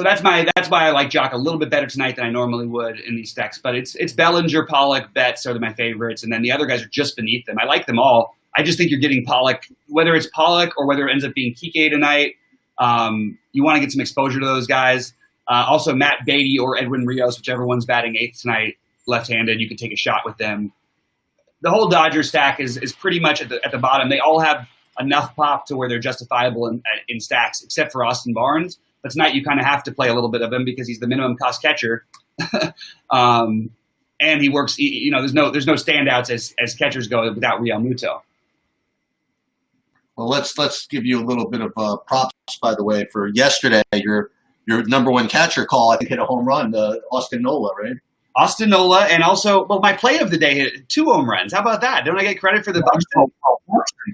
that's why I like Jock a little bit better tonight than I normally would in these stacks. But it's Bellinger, Pollock, Betts are my favorites, and then the other guys are just beneath them. I like them all. I just think you're getting Pollock, whether it's Pollock or whether it ends up being Kike tonight. You want to get some exposure to those guys. Also, Matt Beatty or Edwin Rios, whichever one's batting 8th tonight, left-handed. You can take a shot with them. The whole Dodger stack is pretty much at the bottom. They all have enough pop to where they're justifiable in stacks, except for Austin Barnes. But tonight you kind of have to play a little bit of him because he's the minimum cost catcher, and he works. There's no standouts as catchers go without Real Muto. Well, let's give you a little bit of props, by the way, for yesterday. Your number 1 catcher call, I think, hit a home run. Austin Nola, right? Austin Nola, and also, well, my play of the day hit 2 home runs. How about that? Don't I get credit for the Buxton?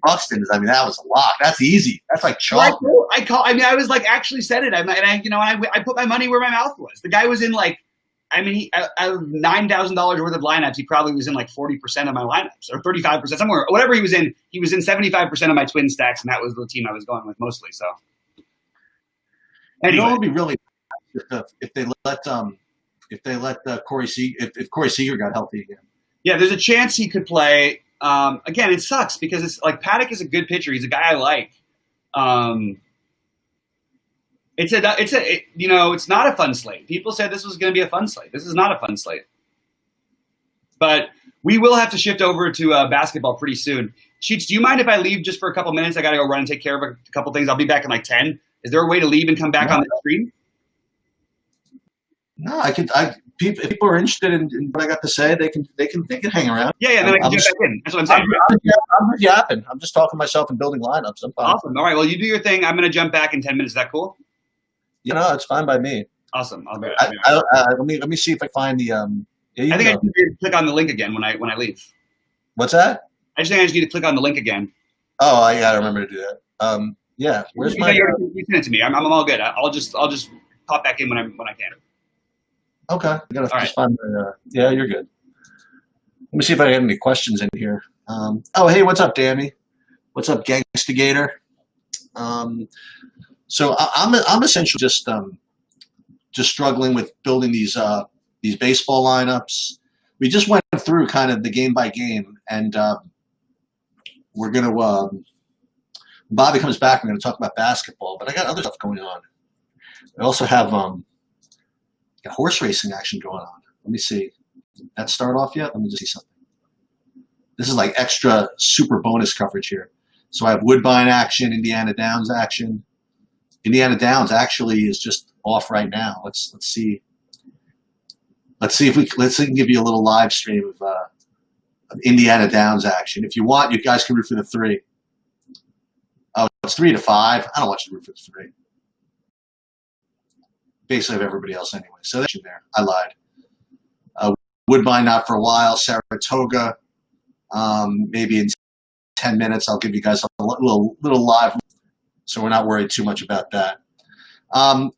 Buxton is, I mean, that was a lot. That's easy. That's like chalk. I was like, actually said it. I put my money where my mouth was. The guy was in like, out of $9,000 worth of lineups, he probably was in like 40% of my lineups, or 35%, somewhere, whatever he was in. He was in 75% of my twin stacks, and that was the team I was going with mostly. So, anyway, it would be really if they let Corey Seager, if Corey Seager got healthy again. Yeah, there's a chance he could play. Again, it sucks because it's like Paddock is a good pitcher. He's a guy I like. It's not a fun slate. People said this was going to be a fun slate. This is not a fun slate. But we will have to shift over to basketball pretty soon. Sheets, do you mind if I leave just for a couple minutes? I got to go run and take care of a couple things. I'll be back in like 10. Is there a way to leave and come back on the stream? No, I could. If people are interested in what I got to say, they can hang around. Yeah, and then I can jump back in. That's what I'm saying. I'm yapping. I'm just talking to myself and building lineups. I'm fine. Awesome. All right. Well, you do your thing. I'm going to jump back in 10 minutes. Is that cool? It's fine by me. Awesome. I'll be let me see if I find the. I think I just need to click on the link again when I leave. What's that? I just think I just need to click on the link again. Oh, I got to remember to do that. Yeah. Where's my? You sent it to me. I'm all good. I'll just pop back in when I can. Okay. I gotta just find my. Yeah, you're good. Let me see if I have any questions in here. Hey, what's up, Danny? What's up, Gangstigator? So I'm essentially just struggling with building these baseball lineups. We just went through kind of the game by game, and we're gonna. Bobby comes back. We're gonna talk about basketball, but I got other stuff going on. I also have horse racing action going on. Let me see. Did that start off yet? Let me just see something. This is like extra super bonus coverage here. So I have Woodbine action, Indiana Downs action. Indiana Downs actually is just off right now. Let's see. Let's give you a little live stream of Indiana Downs action. If you want, you guys can root for the 3. Oh, it's 3-5. I don't want you to root for the 3. Basically, I have everybody else anyway. So that's there. I lied. Woodbine not for a while. Saratoga, maybe in 10 minutes, I'll give you guys a little live, so we're not worried too much about that.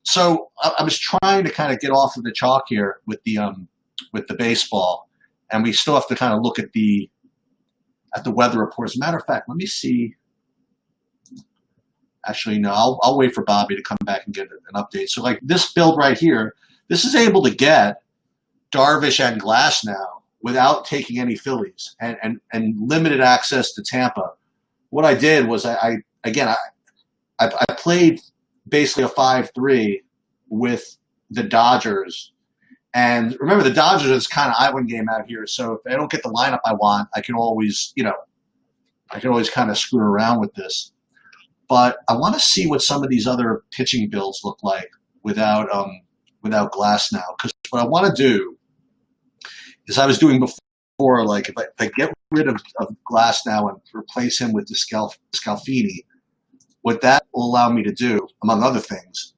So I was trying to kind of get off of the chalk here with the baseball, and we still have to kind of look at the weather report. As a matter of fact, let me see. Actually, no, I'll wait for Bobby to come back and get an update. So like this build right here, this is able to get Darvish and Glass now without taking any Phillies and limited access to Tampa. What I did was I played basically a 5-3 with the Dodgers. And remember, the Dodgers is kind of island game out here. So if I don't get the lineup I want, I can always kind of screw around with this. But I want to see what some of these other pitching builds look like without Glass now. Because what I want to do is I was doing before, like if I get rid of Glass now and replace him with Scalfini, what that will allow me to do, among other things,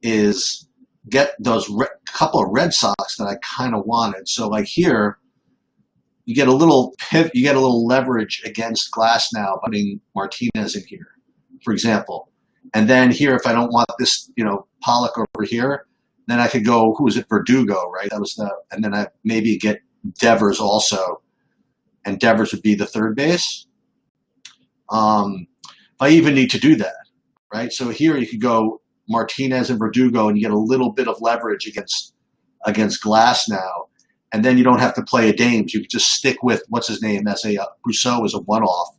is get those couple of Red Sox that I kind of wanted. So like here, you get a little leverage against Glass now, putting Martinez in here, for example. And then here, if I don't want this, Pollock over here, then I could go, who is it, Verdugo, right? That was and then I maybe get Devers also, and Devers would be the third base. If I even need to do that, right? So here you could go Martinez and Verdugo, and you get a little bit of leverage against Glass now, and then you don't have to play a Dames. You could just stick with what's his name as a Rousseau as a one-off,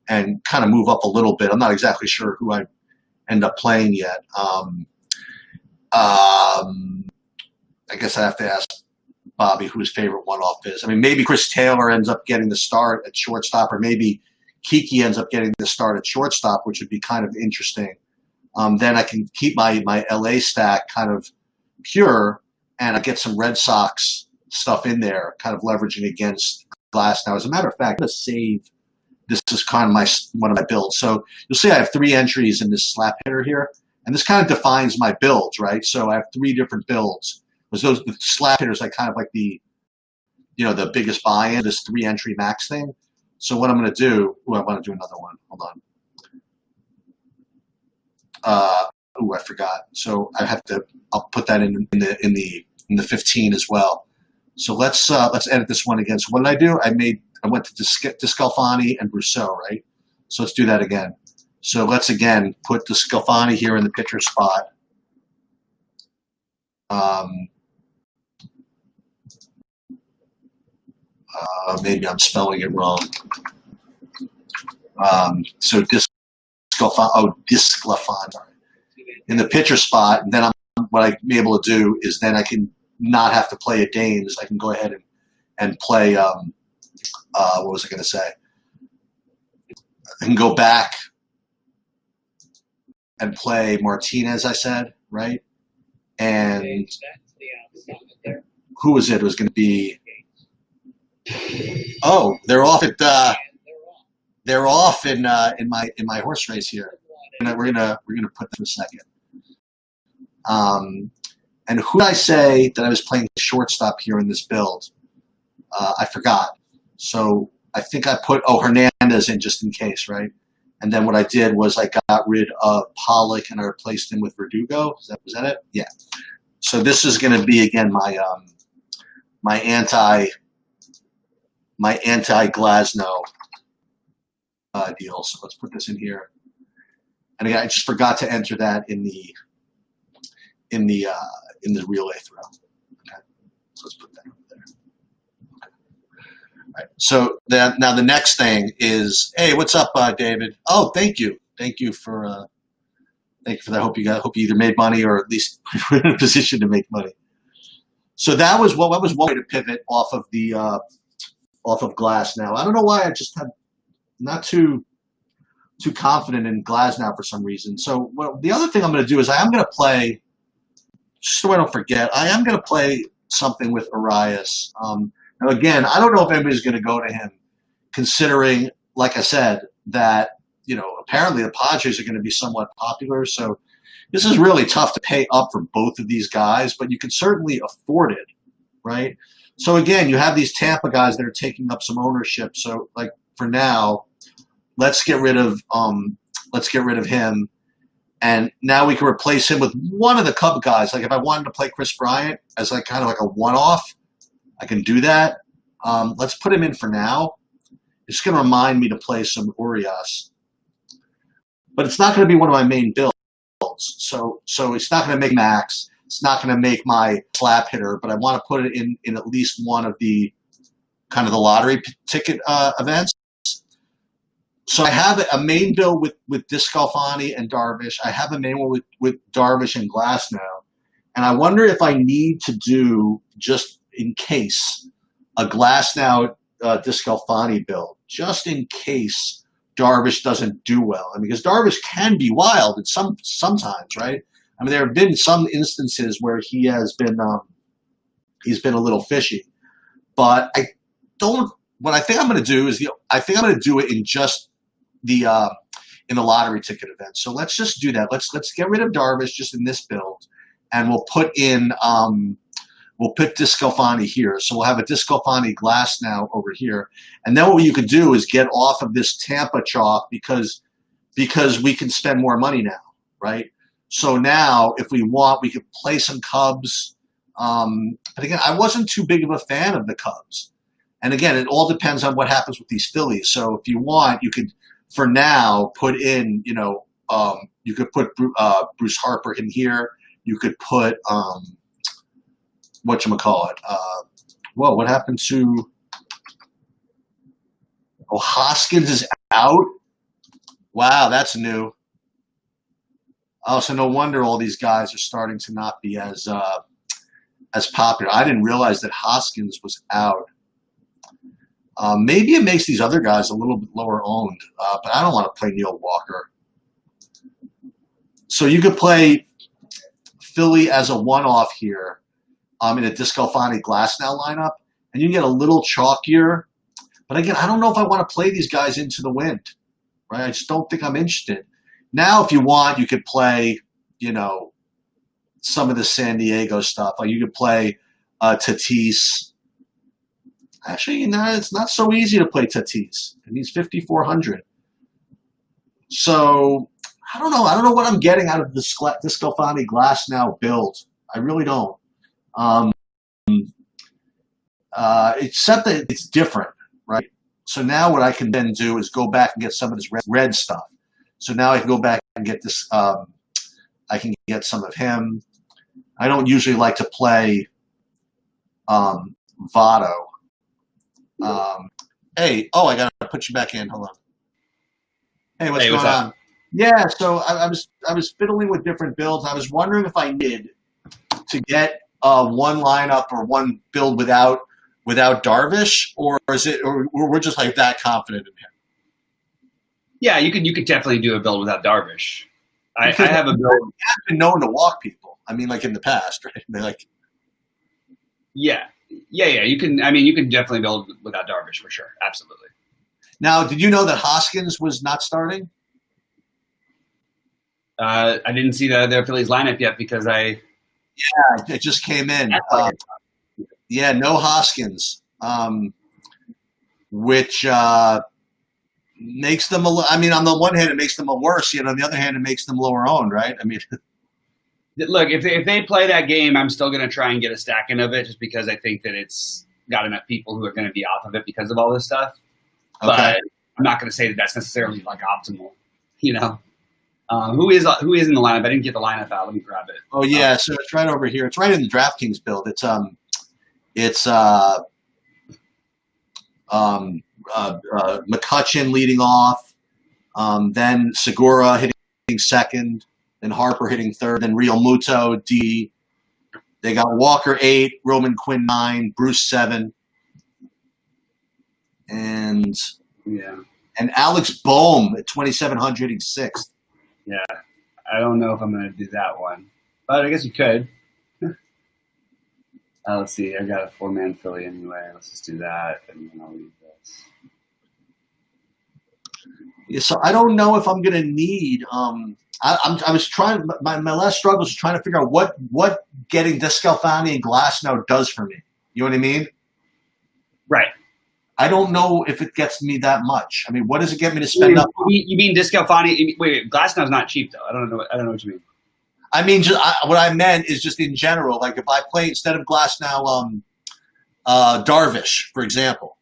and kind of move up a little bit. I'm not exactly sure who I end up playing yet. I guess I have to ask Bobby who his favorite one-off is. I mean, maybe Chris Taylor ends up getting the start at shortstop, or maybe Kiki ends up getting the start at shortstop, which would be kind of interesting. Then I can keep my LA stack kind of pure, and I get some Red Sox stuff in there, kind of leveraging against Glass. Now, as a matter of fact, I'm going to save. This is kind of one of my builds. So you'll see I have 3 entries in this slap hitter here, and this kind of defines my builds, right? So I have 3 different builds. The slap hitters, I kind of like the the biggest buy-in, this 3-entry max thing. So what I'm going to do, I want to do another one. Hold on. I forgot. So I'll put that in the 15 as well. So let's edit this one again. So what did I do? I went to Discalfani and Brousseau, right? So let's do that again. So let's again put Discalfani here in the pitcher spot. Maybe I'm spelling it wrong. So Discalfani in the pitcher spot. And then what I'm able to do is then I can not have to play at Dames. I can go ahead and play. What was I going to say? I can go back and play Martinez. I said right, and who was it? It was going to be. Oh, they're off at. They're off in my horse race here. We're gonna put them a second. And who did I say that I was playing shortstop here in this build? I forgot. So I think I put Hernandez in just in case, right? And then what I did was I got rid of Pollock and I replaced him with Verdugo. Was that it? Yeah. So this is going to be again my anti Glasnow deal. So let's put this in here. And again, I just forgot to enter that in the relay throw. Okay, so let's put that over there. Okay. All right. So now the next thing is, hey, what's up, David? Oh, thank you for that. Hope you either made money or at least were in a position to make money. So that was one way to pivot off of Glasnow. I don't know why I just had not too confident in Glasnow for some reason. So the other thing I'm going to do is I am going to play. Just so I don't forget, I am going to play something with Arias. Now, again, I don't know if anybody's going to go to him, considering, like I said, that apparently the Padres are going to be somewhat popular. So this is really tough to pay up for both of these guys, but you can certainly afford it, right? So again, you have these Tampa guys that are taking up some ownership. So like for now, let's get rid of him. And now we can replace him with one of the Cub guys. Like if I wanted to play Chris Bryant as kind of like a one-off, I can do that. Let's put him in for now. It's going to remind me to play some Urias. But it's not going to be one of my main builds. So it's not going to make max. It's not going to make my slap hitter. But I want to put it in at least one of the kind of the lottery ticket events. So I have a main build with Discalfani and Darvish. I have a main one with Darvish and Glasnow. And I wonder if I need to do, just in case, a Glasnow Discalfani build, just in case Darvish doesn't do well. I mean, because Darvish can be wild at sometimes, right? I mean, there have been some instances where he's been a little fishy. But what I think I'm going to do is, I think I'm going to do it in just in the lottery ticket event. So let's just do that. Let's get rid of Darvish just in this build, and we'll put Discalfani here. So we'll have a Discalfani Glasnow over here, and then what you could do is get off of this Tampa chalk because we can spend more money now, right? So now if we want, we could play some Cubs. But again, I wasn't too big of a fan of the Cubs, and again, it all depends on what happens with these Phillies. So if you want, you could, for now, put in, you could put Bruce Harper in here. You could put, whatchamacallit? What happened to, Hoskins is out? Wow, that's new. Oh, so no wonder all these guys are starting to not be as popular. I didn't realize that Hoskins was out. Maybe it makes these other guys a little bit lower owned, but I don't want to play Neil Walker. So you could play Philly as a one-off here in a Discalfani Glasnow lineup, and you can get a little chalkier. But again, I don't know if I want to play these guys into the wind, right? I just don't think I'm interested. Now, if you want, you could play, some of the San Diego stuff. Like you could play Tatis. Actually, it's not so easy to play Tatis, and he's 5,400. So I don't know. I don't know what I'm getting out of this Sclafani Glass now build. I really don't. Um, except that it's different, right? So now what I can then do is go back and get some of this red stuff. So now I can go back and get this. I can get some of him. I don't usually like to play Votto. Hey, I got to put you back in. Hold on. Hey, what's going on? Yeah, so I was fiddling with different builds. I was wondering if I needed to get one lineup or one build without Darvish, or we're just like that confident in him. Yeah, you could definitely do a build without Darvish. I have a build. I've been known to walk people. I mean, like in the past, right? They're like, yeah. You can. I mean, you can definitely build without Darvish for sure. Absolutely. Now, did you know that Hoskins was not starting? I didn't see the Phillies lineup yet because Yeah, it just came in. Yeah, no Hoskins, which makes them I mean, on the one hand, it makes them a worse. Yet on the other hand, it makes them lower owned, right? I mean, look, if they play that game, I'm still going to try and get a stack in of it, just because I think that it's got enough people who are going to be off of it because of all this stuff. Okay. But I'm not going to say that that's necessarily like optimal. You know, who is in the lineup? I didn't get the lineup out. Let me grab it. Oh yeah, so it's right over here. It's right in the DraftKings build. It's McCutchen leading off, then Segura hitting second, then Harper hitting third, then Real Muto D. They got Walker 8, Roman Quinn 9, Bruce 7, and Alex Bohm at 2,700 hitting sixth. Yeah, I don't know if I'm going to do that one, but I guess you could. Let's see. I got a 4-man Philly anyway. Let's just do that, and then I'll leave this. Yeah, so I don't know if I'm going to need. I was trying. My last struggle was trying to figure out what getting DeSclafani and Glasnow does for me. You know what I mean? Right. I don't know if it gets me that much. I mean, what does it get me to spend up? You mean DeSclafani? Wait, Glasnow's not cheap though. I don't know what you mean. I mean, what I meant is just in general. Like if I play instead of Glasnow, Darvish, for example,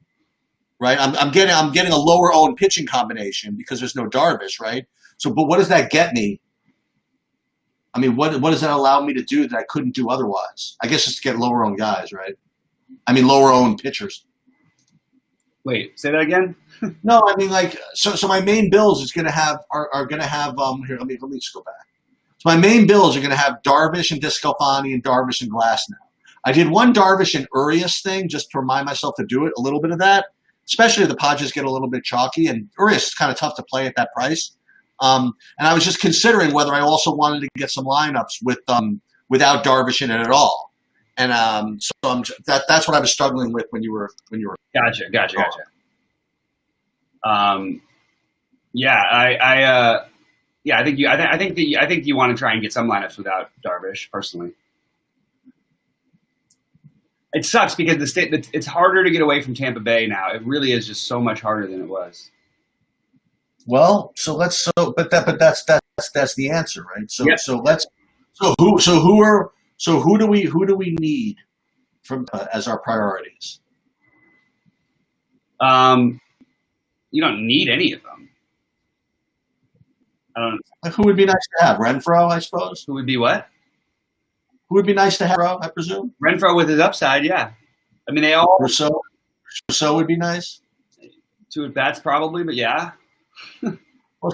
right? I'm getting a lower owned pitching combination because there's no Darvish, right? So, but what does that get me? I mean, what does that allow me to do that I couldn't do otherwise? I guess just to get lower owned guys, right? I mean, lower owned pitchers. Wait, say that again. No, I mean like so. My main bills is going to have are going to have here. Let me just go back. So my main bills are going to have Darvish and DeSclafani and Darvish and Glasnow. I did one Darvish and Urias thing just to remind myself to do it, a little bit of that, especially if the Padres get a little bit chalky, and Urias is kind of tough to play at that price. And I was just considering whether I also wanted to get some lineups with without Darvish in it at all. And so that's what I was struggling with when you were. Gotcha. I think you want to try and get some lineups without Darvish. Personally, it sucks because it's harder to get away from Tampa Bay now. It really is just so much harder than it was. Well, so that's the answer, right? So who do we need from as our priorities? You don't need any of them. I don't. Who would be nice to have? Renfroe, I suppose. Who would be what? Who would be nice to have? I presume. Renfroe with his upside, yeah. I mean, they all. Rousseau would be nice. 2 at bats probably, but yeah. Well,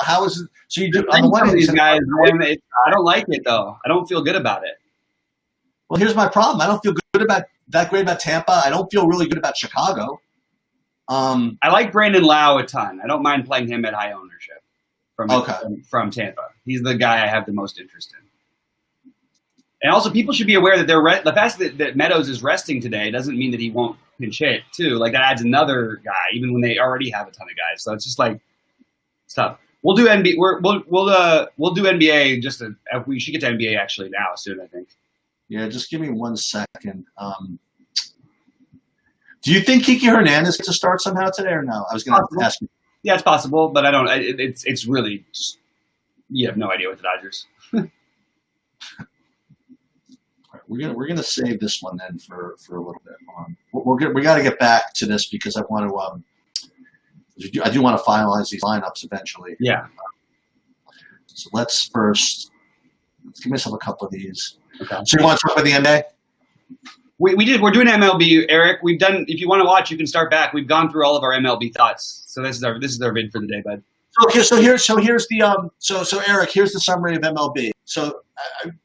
how is it? So you do on the one hand, these guys, man, I don't like it though. I don't feel good about it. Well, here's my problem. I don't feel great about Tampa. I don't feel really good about Chicago. I like Brandon Lau a ton. I don't mind playing him at high ownership from Tampa. He's the guy I have the most interest in. And also, people should be aware that the fact that Meadows is resting today doesn't mean that he won't pinch hit too. Like that adds another guy, even when they already have a ton of guys. So it's just like stuff. We'll do NBA. We'll do NBA. We should get to NBA actually now soon. I think. Yeah, just give me 1 second. Do you think Kiki Hernandez gets a start somehow today or no? I was going to ask you. Yeah, it's possible, but I don't. It's really just you have no idea with the Dodgers. We're gonna save this one then for a little bit. We got to get back to this because I want to. I do want to finalize these lineups eventually. Yeah. So let's give myself a couple of these. Okay. So you want to talk about the NBA? We did. We're doing MLB, Eric. We've done. If you want to watch, you can start back. We've gone through all of our MLB thoughts. So this is our vid for the day, bud. Okay. So here's the So Eric, here's the summary of MLB. So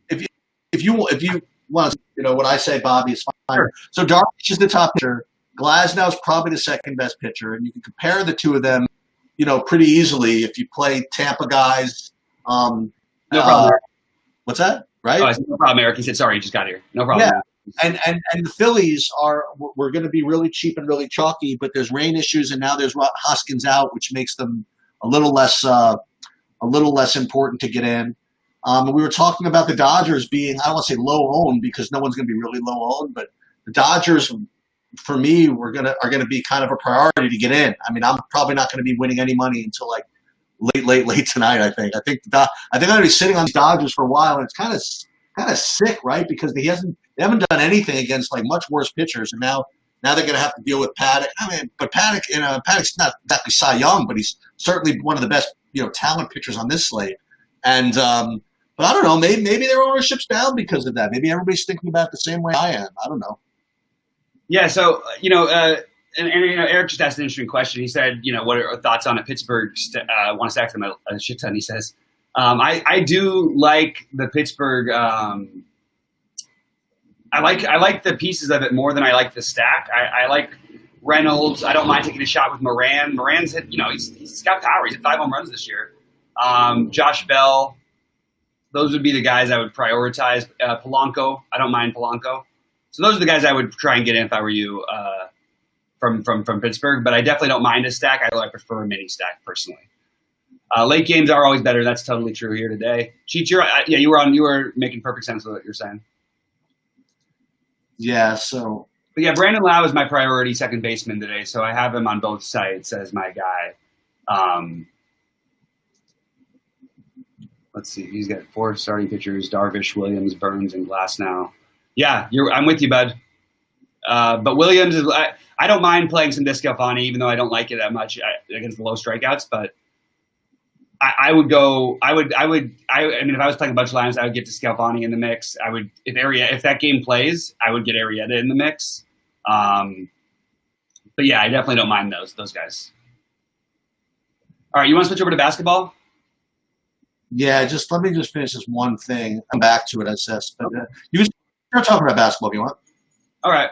if you want, what I say, Bobby, is fine. Sure. So Darvish is the top pitcher. Glasnow's probably the second best pitcher, and you can compare the two of them, pretty easily if you play Tampa guys. No problem. What's that? Right? Oh, no problem, Eric. He said, sorry, he just got here. No problem. Yeah. And the Phillies we're going to be really cheap and really chalky, but there's rain issues, and now there's Hoskins out, which makes them a little less important to get in. We were talking about the Dodgers being, I don't want to say low owned because no one's going to be really low owned, but the Dodgers, for me, are going to be kind of a priority to get in. I mean, I'm probably not going to be winning any money until like late tonight. I think I'm going to be sitting on the Dodgers for a while, and it's kind of sick, right? Because they haven't done anything against like much worse pitchers, and now they're going to have to deal with Paddock. I mean, but Paddock's not exactly Cy Young, but he's certainly one of the best talent pitchers on this slate. And but I don't know, maybe their ownership's down because of that. Maybe everybody's thinking about it the same way I am. I don't know. Yeah, so Eric just asked an interesting question. He said, what are our thoughts on a Pittsburgh want to stack them a shit ton? He says, I do like the Pittsburgh. I like the pieces of it more than I like the stack. I like Reynolds. I don't mind taking a shot with Moran. Moran's hit, he's got power. He's hit 5 home runs this year. Josh Bell. Those would be the guys I would prioritize. Polanco. I don't mind Polanco. So those are the guys I would try and get in if I were you from Pittsburgh. But I definitely don't mind a stack. I prefer a mini stack personally. Late games are always better. That's totally true here today. Sheets, you were making perfect sense of what you're saying. Yeah. So. But yeah, Brandon Lau is my priority second baseman today, so I have him on both sites as my guy. Let's see. He's got 4 starting pitchers: Darvish, Williams, Burns, and Glasnow. Yeah, I'm with you, bud. But Williams is. I don't mind playing some Descalfani, even though I don't like it that much against the low strikeouts. But I would go. I mean, if I was playing a bunch of lines, I would get Descalfani in the mix. I would if that game plays, I would get Arrieta in the mix. But yeah, I definitely don't mind those guys. All right, you want to switch over to basketball? Yeah, let me finish this one thing. Come back to it, I says. But you can start talking about basketball if you want. All right.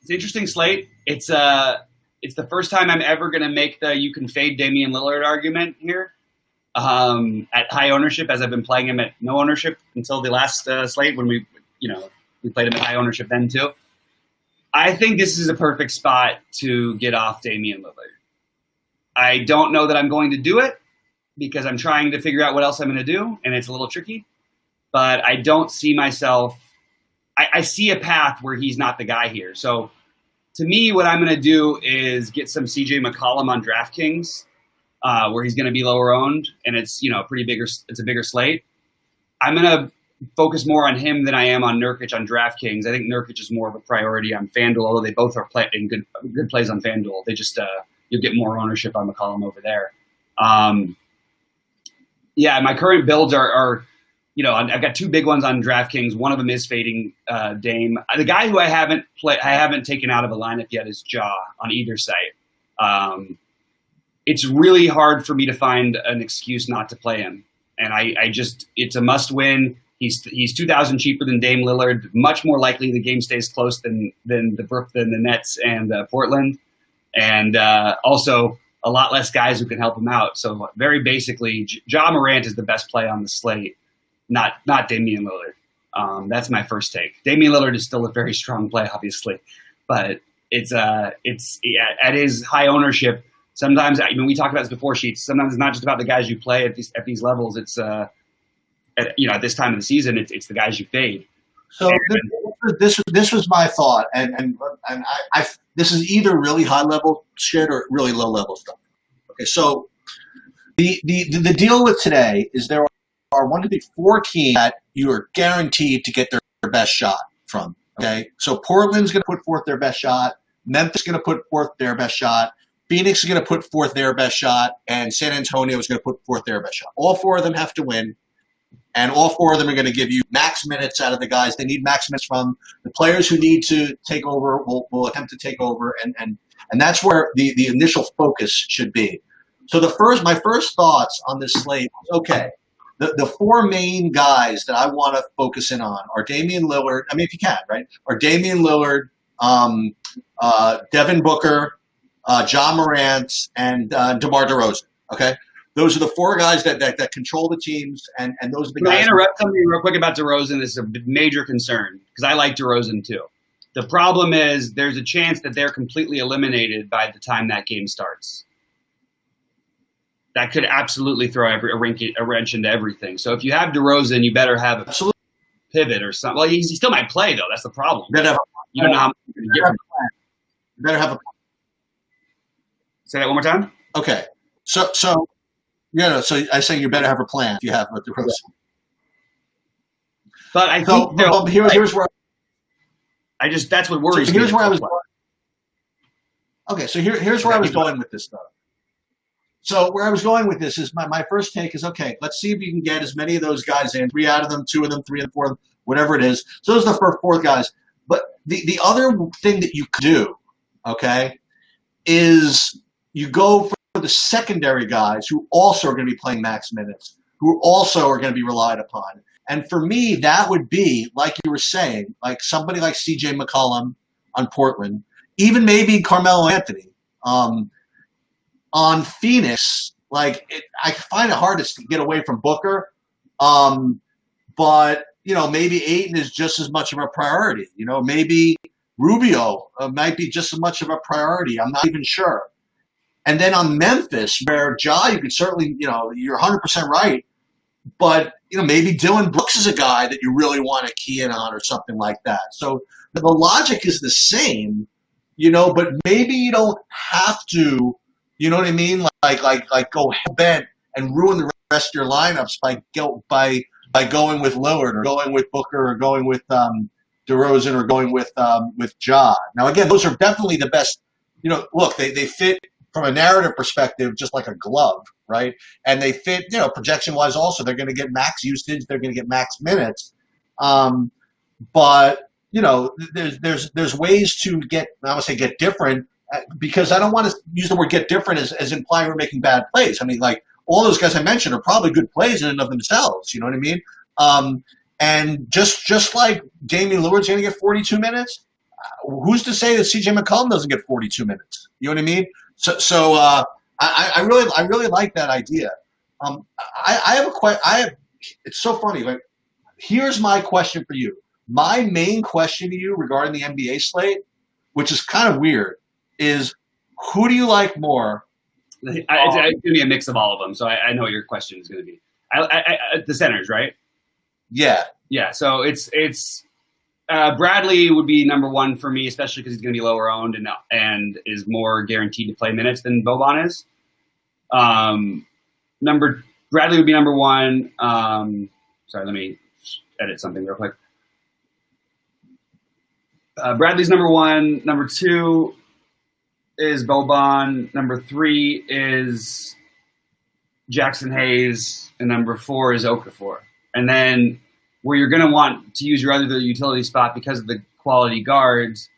It's an interesting slate. It's the first time I'm ever going to make the you can fade Damian Lillard argument here at high ownership, as I've been playing him at no ownership until the last slate when we played him at high ownership then too. I think this is a perfect spot to get off Damian Lillard. I don't know that I'm going to do it, because I'm trying to figure out what else I'm going to do, and it's a little tricky. But I don't see myself – I see a path where he's not the guy here. So to me, what I'm going to do is get some CJ McCollum on DraftKings, where he's going to be lower owned, and it's it's a bigger slate. I'm going to focus more on him than I am on Nurkic on DraftKings. I think Nurkic is more of a priority on FanDuel, although they both are playing good plays on FanDuel. They just you'll get more ownership on McCollum over there. Yeah, my current builds are I've got 2 big ones on DraftKings. One of them is fading Dame. The guy who I haven't taken out of a lineup yet is Ja on either site. It's really hard for me to find an excuse not to play him, and it's a must win. He's 2,000 cheaper than Dame Lillard. Much more likely the game stays close than the Nets and Portland, and also a lot less guys who can help him out. So very basically, Ja Morant is the best play on the slate, not Damian Lillard. That's my first take. Damian Lillard is still a very strong play, obviously, but it's at his high ownership. Sometimes, we talked about this before, Sheets. Sometimes it's not just about the guys you play at these levels. It's at this time of the season, it's the guys you fade. So this was my thought, and I this is either really high level shit or really low level stuff. Okay, so the deal with today is there are 1, 2, 3, 4 teams that you are guaranteed to get their best shot from. Okay, so Portland's going to put forth their best shot. Memphis is going to put forth their best shot. Phoenix is going to put forth their best shot, and San Antonio is going to put forth their best shot. All 4 of them have to win, and all 4 of them are going to give you max minutes out of the guys. They need max minutes from the players who need to take over. Will attempt to take over, and that's where the initial focus should be. So my first thoughts on this slate. Okay, the 4 main guys that I want to focus in on are Damian Lillard. I mean, if you can, right? Are Damian Lillard, Devin Booker, Ja Morant, and DeMar DeRozan. Okay, those are the 4 guys that control the teams, and those are the guys. Can I interrupt something real quick about DeRozan? This is a major concern because I like DeRozan too. The problem is there's a chance that they're completely eliminated by the time that game starts. That could absolutely throw a wrench into everything. So if you have DeRozan, you better have a pivot or something. Well, he still might play though. That's the problem. You don't know how much you're going to get from him. You better have a. Say that one more time. Okay, so I say you better have a plan if you have a DeRozan. But I think here's where that's what worries me. Here's where I was. Okay, so here's where I was going with this stuff. So where I was going with this is my first take is, okay, let's see if you can get as many of those guys in, 3 out of them, 2 of them, 3 and 4 of them, whatever it is. So those are the first 4 guys. But the other thing that you could do, okay, is you go for the secondary guys who also are going to be playing max minutes, who also are going to be relied upon. And for me, that would be, like you were saying, like somebody like C.J. McCollum on Portland, even maybe Carmelo Anthony. On Phoenix, I find it hard to get away from Booker, but maybe Ayton is just as much of a priority. Maybe Rubio might be just as much of a priority. I'm not even sure. And then on Memphis, where Ja, you could certainly, you're 100% right, but maybe Dylan Brooks is a guy that you really want to key in on or something like that. So the logic is the same, but maybe you don't have to. You know what I mean? Like go hell-bent and ruin the rest of your lineups by going with Lillard or going with Booker or going with DeRozan or going with Ja. Now again, those are definitely the best. Look, they fit from a narrative perspective just like a glove, right? And they fit, projection-wise also. They're going to get max usage. They're going to get max minutes. But there's ways to get. I would say get different. Because I don't want to use the word get different as implying we're making bad plays. I mean, like all those guys I mentioned are probably good plays in and of themselves. You know what I mean? And just like Damian Lillard's going to get 42 minutes, who's to say that C.J. McCollum doesn't get 42 minutes? You know what I mean? So I really like that idea. I have a question. It's so funny. Like, here's my question for you. My main question to you regarding the NBA slate, which is kind of weird, is who do you like more? It's going to be a mix of all of them, so I know what your question is going to be. The centers, right? Yeah. Yeah, so it's Bradley would be number 1 for me, especially because he's going to be lower owned and is more guaranteed to play minutes than Boban is. Bradley would be number 1. Sorry, let me edit something real quick. Bradley's number 1. Number 2 is Boban. Number 3 is Jackson Hayes. And number 4 is Okafor. And then where you're going to want to use your other utility spot because of the quality guards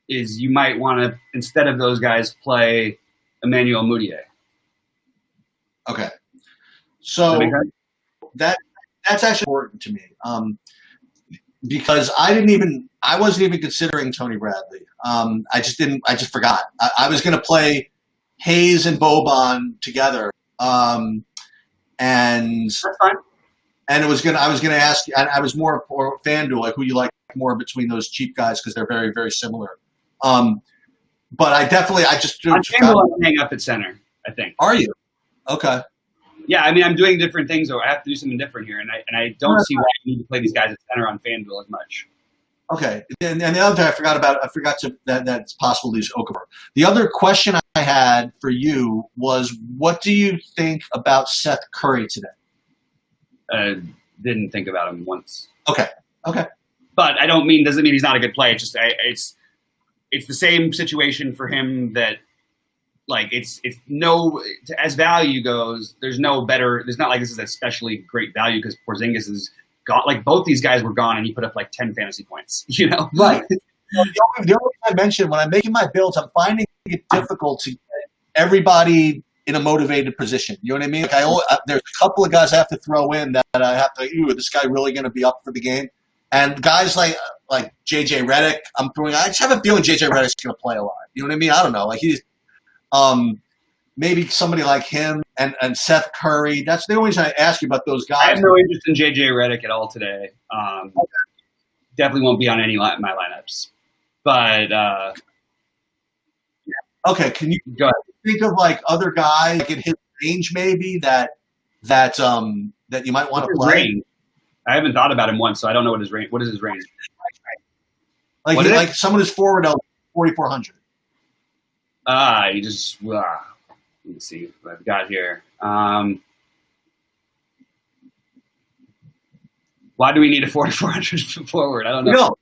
is you might want to, instead of those guys, play Emmanuel Mudiay. Okay. So that's actually important to me because I wasn't even considering Tony Bradley. I just forgot. I was going to play Hayes and Boban together. And that's fine. And I was going to ask you, I was more for FanDuel, like who you like more between those cheap guys because they're very, very similar. But I just on FanDuel, I'm hang up at center, I think. Are you? Okay. Yeah, I mean, I'm doing different things, or I have to do something different here, and I don't see why I need to play these guys at center on FanDuel as much. Okay, and the other thing I forgot that's possible to use Okafor. The other question I had for you was, what do you think about Seth Curry today? Didn't think about him once. Okay. But doesn't mean he's not a good player. It's the same situation for him that, like, it's no, as value goes, there's not like this is especially great value because Porzingis is gone. Like, both these guys were gone and he put up like 10 fantasy points, you know? Right. The only thing I mentioned, when I'm making my builds, I'm finding it difficult to get everybody in a motivated position. You know what I mean? Like, there's a couple of guys I have to throw in that I have to, is this guy really going to be up for the game? And guys like JJ Redick, I just have a feeling JJ Redick's going to play a lot. You know what I mean? I don't know. Like, he's maybe somebody like him and Seth Curry. That's the only reason I ask you about those guys. I have no interest in JJ Redick at all today. Definitely won't be on any of my lineups. But okay, can you go ahead. Think of like other guys like in his range maybe that you might want to play? Range? I haven't thought about him once, so I don't know what his range. What is his range? Like someone who's forward 4,400. You just let me see what I've got here. Why do we need a 4,400 forward? I don't know. No.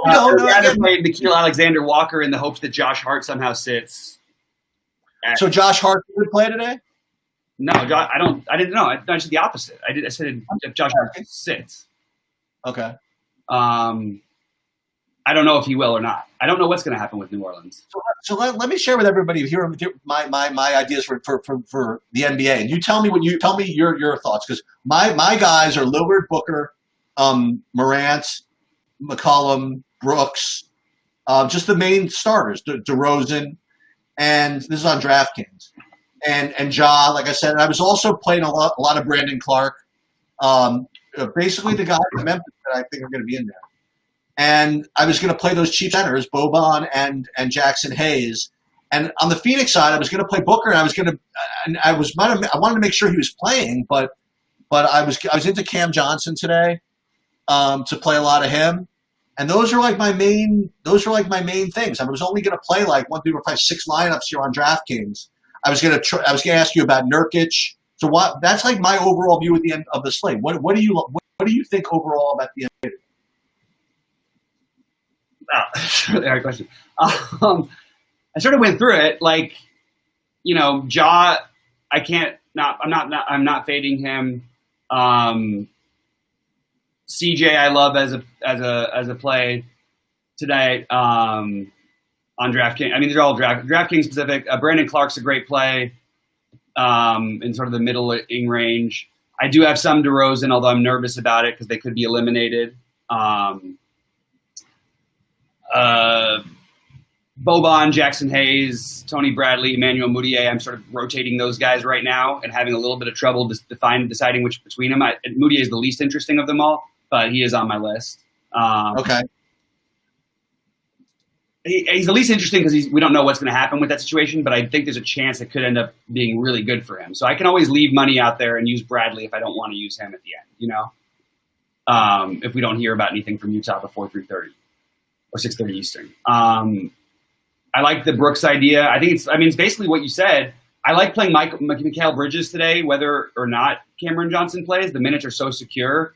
I'd rather play Nickeil Alexander-Walker in the hopes that Josh Hart somehow sits. So Josh Hart would play today? No, I don't. I didn't know. I said the opposite. I said if Josh Hart sits. Okay. I don't know if he will or not. I don't know what's going to happen with New Orleans. So let me share with everybody here my ideas for the NBA, and you tell me your thoughts, because my guys are Lillard, Booker, Morant, McCollum, Brooks, just the main starters, DeRozan, and this is on DraftKings, and Ja. Like I said, I was also playing a lot of Brandon Clark, basically the guys from Memphis that I think are going to be in there. And I was going to play those cheap centers, Boban and Jackson Hayes. And on the Phoenix side, I was going to play Booker, and I wanted to make sure he was playing, but I was into Cam Johnson today, to play a lot of him. And those are like my main things. I was only going to play we were playing 6 lineups here on DraftKings. I was going to ask you about Nurkic. So that's like my overall view at the end of the slate. What do you think overall about the NBA? Really hard question. I sort of went through it, like, Ja. I'm not fading him. CJ, I love as a play today on DraftKings. I mean, they're all DraftKings specific. Brandon Clark's a great play in sort of the middling range. I do have some DeRozan, although I'm nervous about it because they could be eliminated. Boban, Jackson Hayes, Tony Bradley, Emmanuel Mudiay. I'm sort of rotating those guys right now and having a little bit of trouble deciding which between them. Mudiay is the least interesting of them all, but he is on my list. Okay. He's the least interesting because we don't know what's going to happen with that situation, but I think there's a chance it could end up being really good for him. So I can always leave money out there and use Bradley if I don't want to use him at the end, if we don't hear about anything from Utah before 3:30 or 6:30 Eastern. I like the Brooks idea. It's basically what you said. I like playing Mikal Bridges today, whether or not Cameron Johnson plays. The minutes are so secure.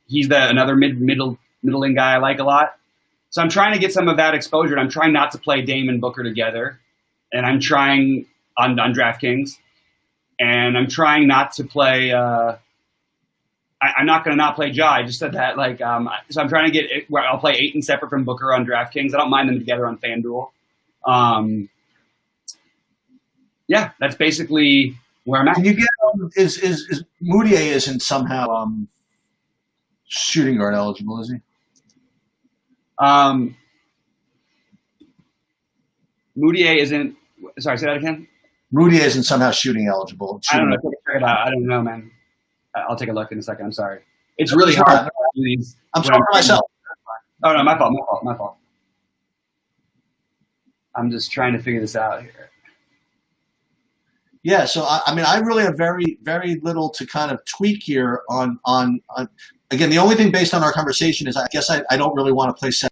He's another middling guy I like a lot. So I'm trying to get some of that exposure, and I'm trying not to play Dame and Booker together. And I'm trying on DraftKings, and I'm trying not to play. I'm not going to not play Ja. I just said that. So I'm trying to get it where I'll play Ayton separate from Booker on DraftKings. I don't mind them together on FanDuel. Yeah, that's basically where I'm at. Can you get is Mudiay isn't somehow shooting guard eligible, is he? Mudiay isn't. Sorry, say that again. Mudiay isn't somehow shooting eligible. I don't know. I don't know, man. I'll take a look in a second. I'm sorry. It's really hard. I'm talking to myself. Oh no, my fault. I'm just trying to figure this out here. Yeah, so I really have very, very little to kind of tweak here on again, the only thing based on our conversation is I guess I don't really want to play Seth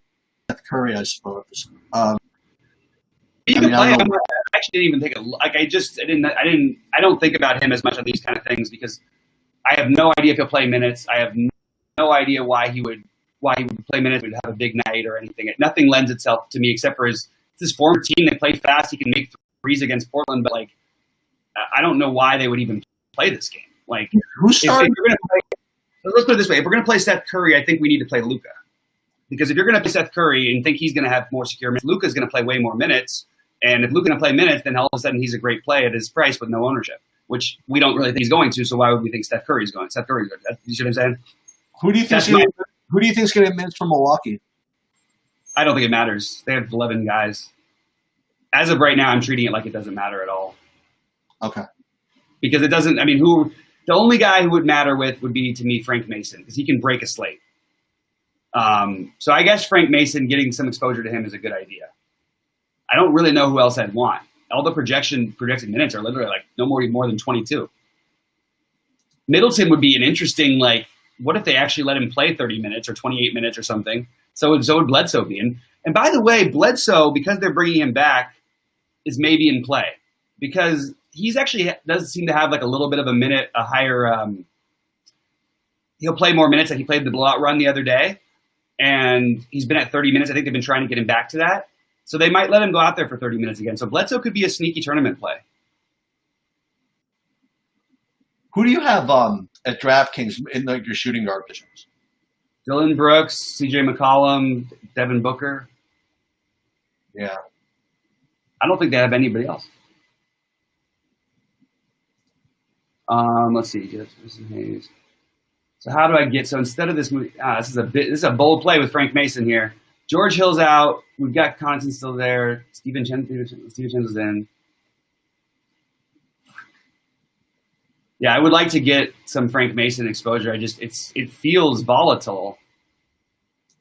Curry, I suppose. You I can mean, play I him. don't know. I actually didn't even think of like I don't think about him as much on these kind of things because I have no idea if he'll play minutes. I have no idea why he would play minutes, would have a big night or anything. Nothing lends itself to me except for it's his former team. They play fast. He can make threes against Portland, but like I don't know why they would even play this game. Like Who's starting? Let's put it this way: if we're going to play Seth Curry, I think we need to play Luka. Because if you're going to play Seth Curry and think he's going to have more secure minutes, Luka's going to play way more minutes. And if Luka's going to play minutes, then all of a sudden he's a great play at his price with no ownership, which we don't really think he's going to. So why would we think Steph Curry's going? Seth Curry's going. You see what I'm saying? Who do you think's going to get minutes from Milwaukee? I don't think it matters. They have 11 guys. As of right now, I'm treating it like it doesn't matter at all. Okay. Because it doesn't. I mean, the only guy who would matter would be to me Frank Mason because he can break a slate. So I guess Frank Mason getting some exposure to him is a good idea. I don't really know who else I'd want. All the projected minutes are literally like no more than 22. Middleton would be an interesting, like, what if they actually let him play 30 minutes or 28 minutes or something? So would Bledsoe be. And by the way, Bledsoe, because they're bringing him back, is maybe in play. Because he's actually does seem to have like a little bit of a higher, he'll play more minutes than he played the blowout run the other day. And he's been at 30 minutes. I think they've been trying to get him back to that. So they might let him go out there for 30 minutes again. So Bledsoe could be a sneaky tournament play. Who do you have at DraftKings in your shooting guard positions? Dylan Brooks, C.J. McCollum, Devin Booker. Yeah. I don't think they have anybody else. Let's see. Jefferson Hayes. So how do I get? So instead of this movie, this is a bold play with Frank Mason here. George Hill's out. We've got Connaughton still there. Steven Chen is in. Yeah, I would like to get some Frank Mason exposure. It feels volatile.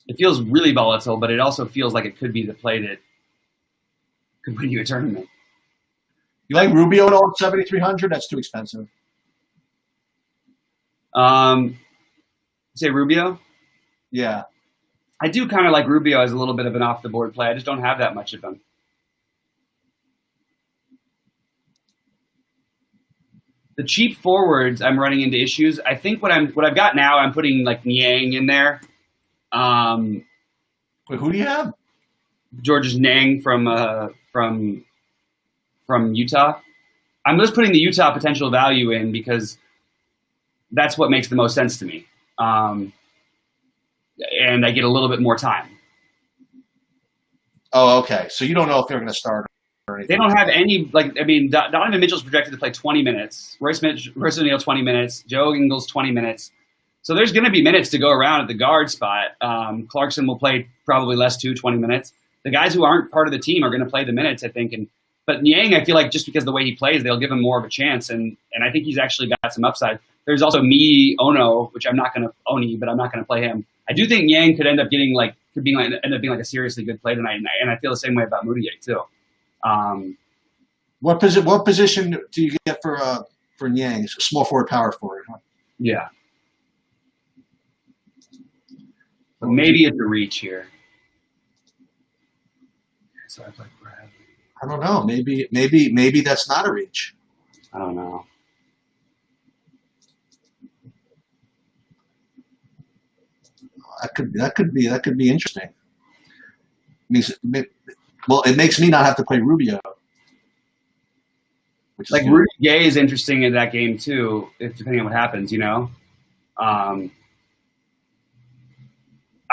It feels really volatile, but it also feels like it could be the play that could win you a tournament. You like Rubio at all at 7,300? That's too expensive. Say Rubio? Yeah. I do kind of like Rubio as a little bit of an off-the-board play. I just don't have that much of him. The cheap forwards, I'm running into issues. I think what I've got now, I'm putting like Niang in there. Wait, who do you have? George Niang from Utah. I'm just putting the Utah potential value in because that's what makes the most sense to me. And I get a little bit more time. Oh, okay. So you don't know if they're going to start or anything. They don't have any, Donovan Mitchell's projected to play 20 minutes. Royce O'Neal, 20 minutes. Joe Ingles, 20 minutes. So there's going to be minutes to go around at the guard spot. Clarkson will play probably less too, 20 minutes. The guys who aren't part of the team are going to play the minutes, I think. But Niang, I feel like just because of the way he plays, they'll give him more of a chance. And I think he's actually got some upside. There's also Ono, which I'm not going to but I'm not going to play him. I do think Niang could end up being like a seriously good play tonight, and I feel the same way about Moutier too. What position do you get for Niang? Small forward, power forward, huh? Yeah. So maybe it's a reach here. So I like Bradley. I don't know. Maybe that's not a reach. I don't know. That could be interesting. Well, it makes me not have to play Rubio. Which like Rudy Gay is interesting in that game too, depending on what happens. You know, I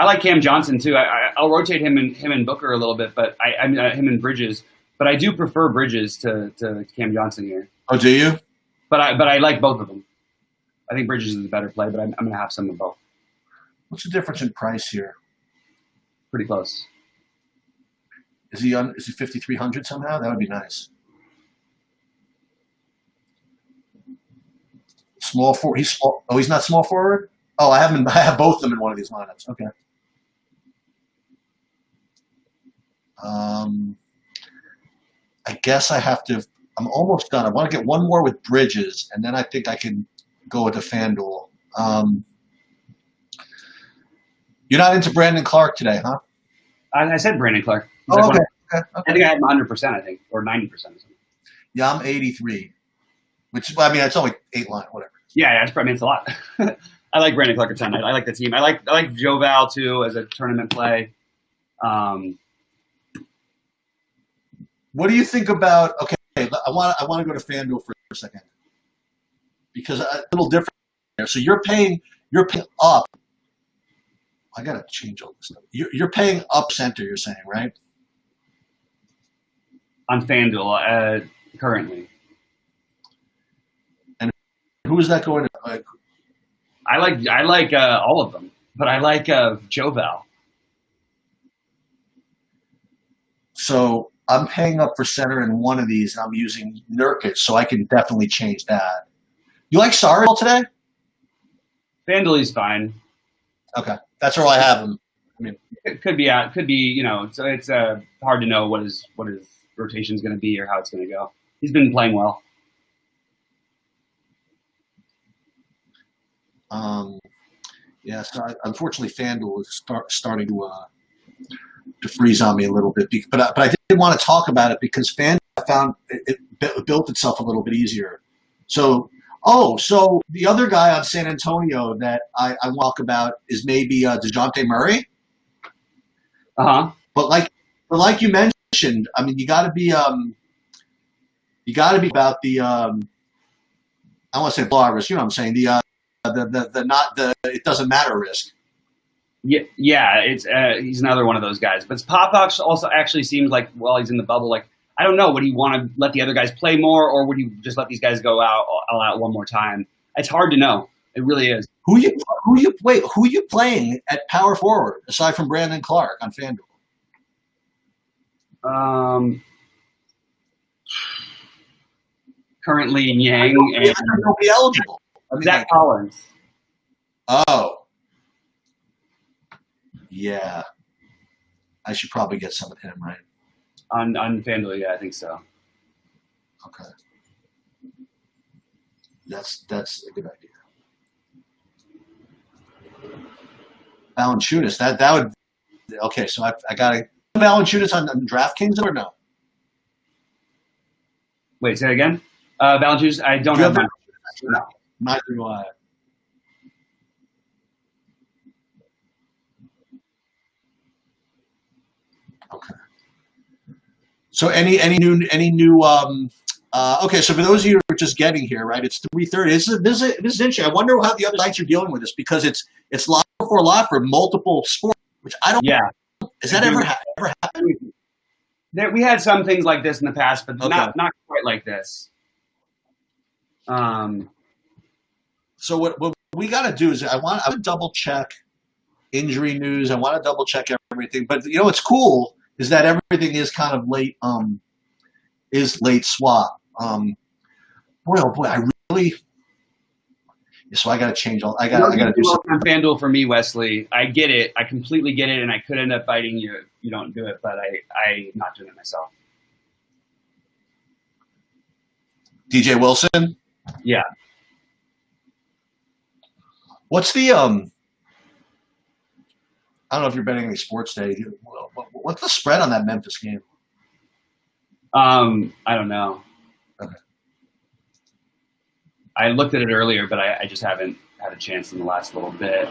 like Cam Johnson too. I'll rotate him and Booker a little bit, but I mean him and Bridges. But I do prefer Bridges to Cam Johnson here. Oh, do you? But I like both of them. I think Bridges is a better play, but I'm going to have some of both. What's the difference in price here? Pretty close. Is he 5,300 somehow? That would be nice. Small forward. He's small. Oh, he's not small forward. Oh, I have both of them in one of these lineups. Okay. I guess I have to. I'm almost done. I want to get one more with Bridges, and then I think I can go with the FanDuel. You're not into Brandon Clark today, huh? I said Brandon Clark. He's Okay. I think I had him 100%, I think, or 90% or something. Yeah, I'm 83, which, I mean, it's only 8 line, whatever. Yeah, it's a lot. I like Brandon Clark a ton. I like the team. I like Joe Val too as a tournament play. What do you think about? Okay, I want to go to FanDuel for a second because a little different there. So you're paying up. I gotta change all this stuff. You're paying up center. You're saying, right? On FanDuel currently. And who is that going to? I like all of them, but I like Joe Val. So I'm paying up for center in one of these, and I'm using Nurkic, so I can definitely change that. You like Sarge today? FanDuel is fine. Okay, that's where I have him. I mean, it could be out. Could be, you know. So it's hard to know what his rotation is going to be or how it's going to go. He's been playing well. Yeah. So unfortunately, FanDuel is starting to freeze on me a little bit. But I did want to talk about it because FanDuel found it built itself a little bit easier. So the other guy on San Antonio that I walk about is maybe DeJounte Murray. But like you mentioned, I mean, you got to be about the I want to say bar risk. You know what I'm saying? The it doesn't matter risk. Yeah, it's he's another one of those guys. But Popok also actually seems like, well, he's in the bubble. Like, I don't know. Would he want to let the other guys play more, or would he just let these guys go out one more time? It's hard to know. It really is. Who you playing at power forward aside from Brandon Clark on FanDuel? Currently Yang and he'll be eligible. Zach Collins. Oh. Yeah. I should probably get some of him, right? On FanDuel, yeah, I think so. Okay. That's a good idea. Valanciunas, that would okay, so I got to Valanciunas on DraftKings or no? Wait, say it again? Valanciunas, I don't have no. Neither do I. Okay. So any new okay, so for those of you who are just getting here, right? It's 3:30. This is interesting. I wonder how the other nights are dealing with this because it's live for live for multiple sports, which I don't. Yeah. Has that ever happened? We had some things like this in the past, but not quite like this. So what we got to do is I want to double check injury news. I want to double check everything. But you know what's cool is that everything is kind of late. Is late swap. Boy, oh boy, I really. So I got to change all. I got to do something. On FanDuel for me, Wesley. I get it. I completely get it, and I could end up fighting you if you don't do it. But I'm not doing it myself. DJ Wilson. Yeah. What's the I don't know if you're betting any sports today. What's the spread on that Memphis game? I don't know. Okay. I looked at it earlier, but I just haven't had a chance in the last little bit.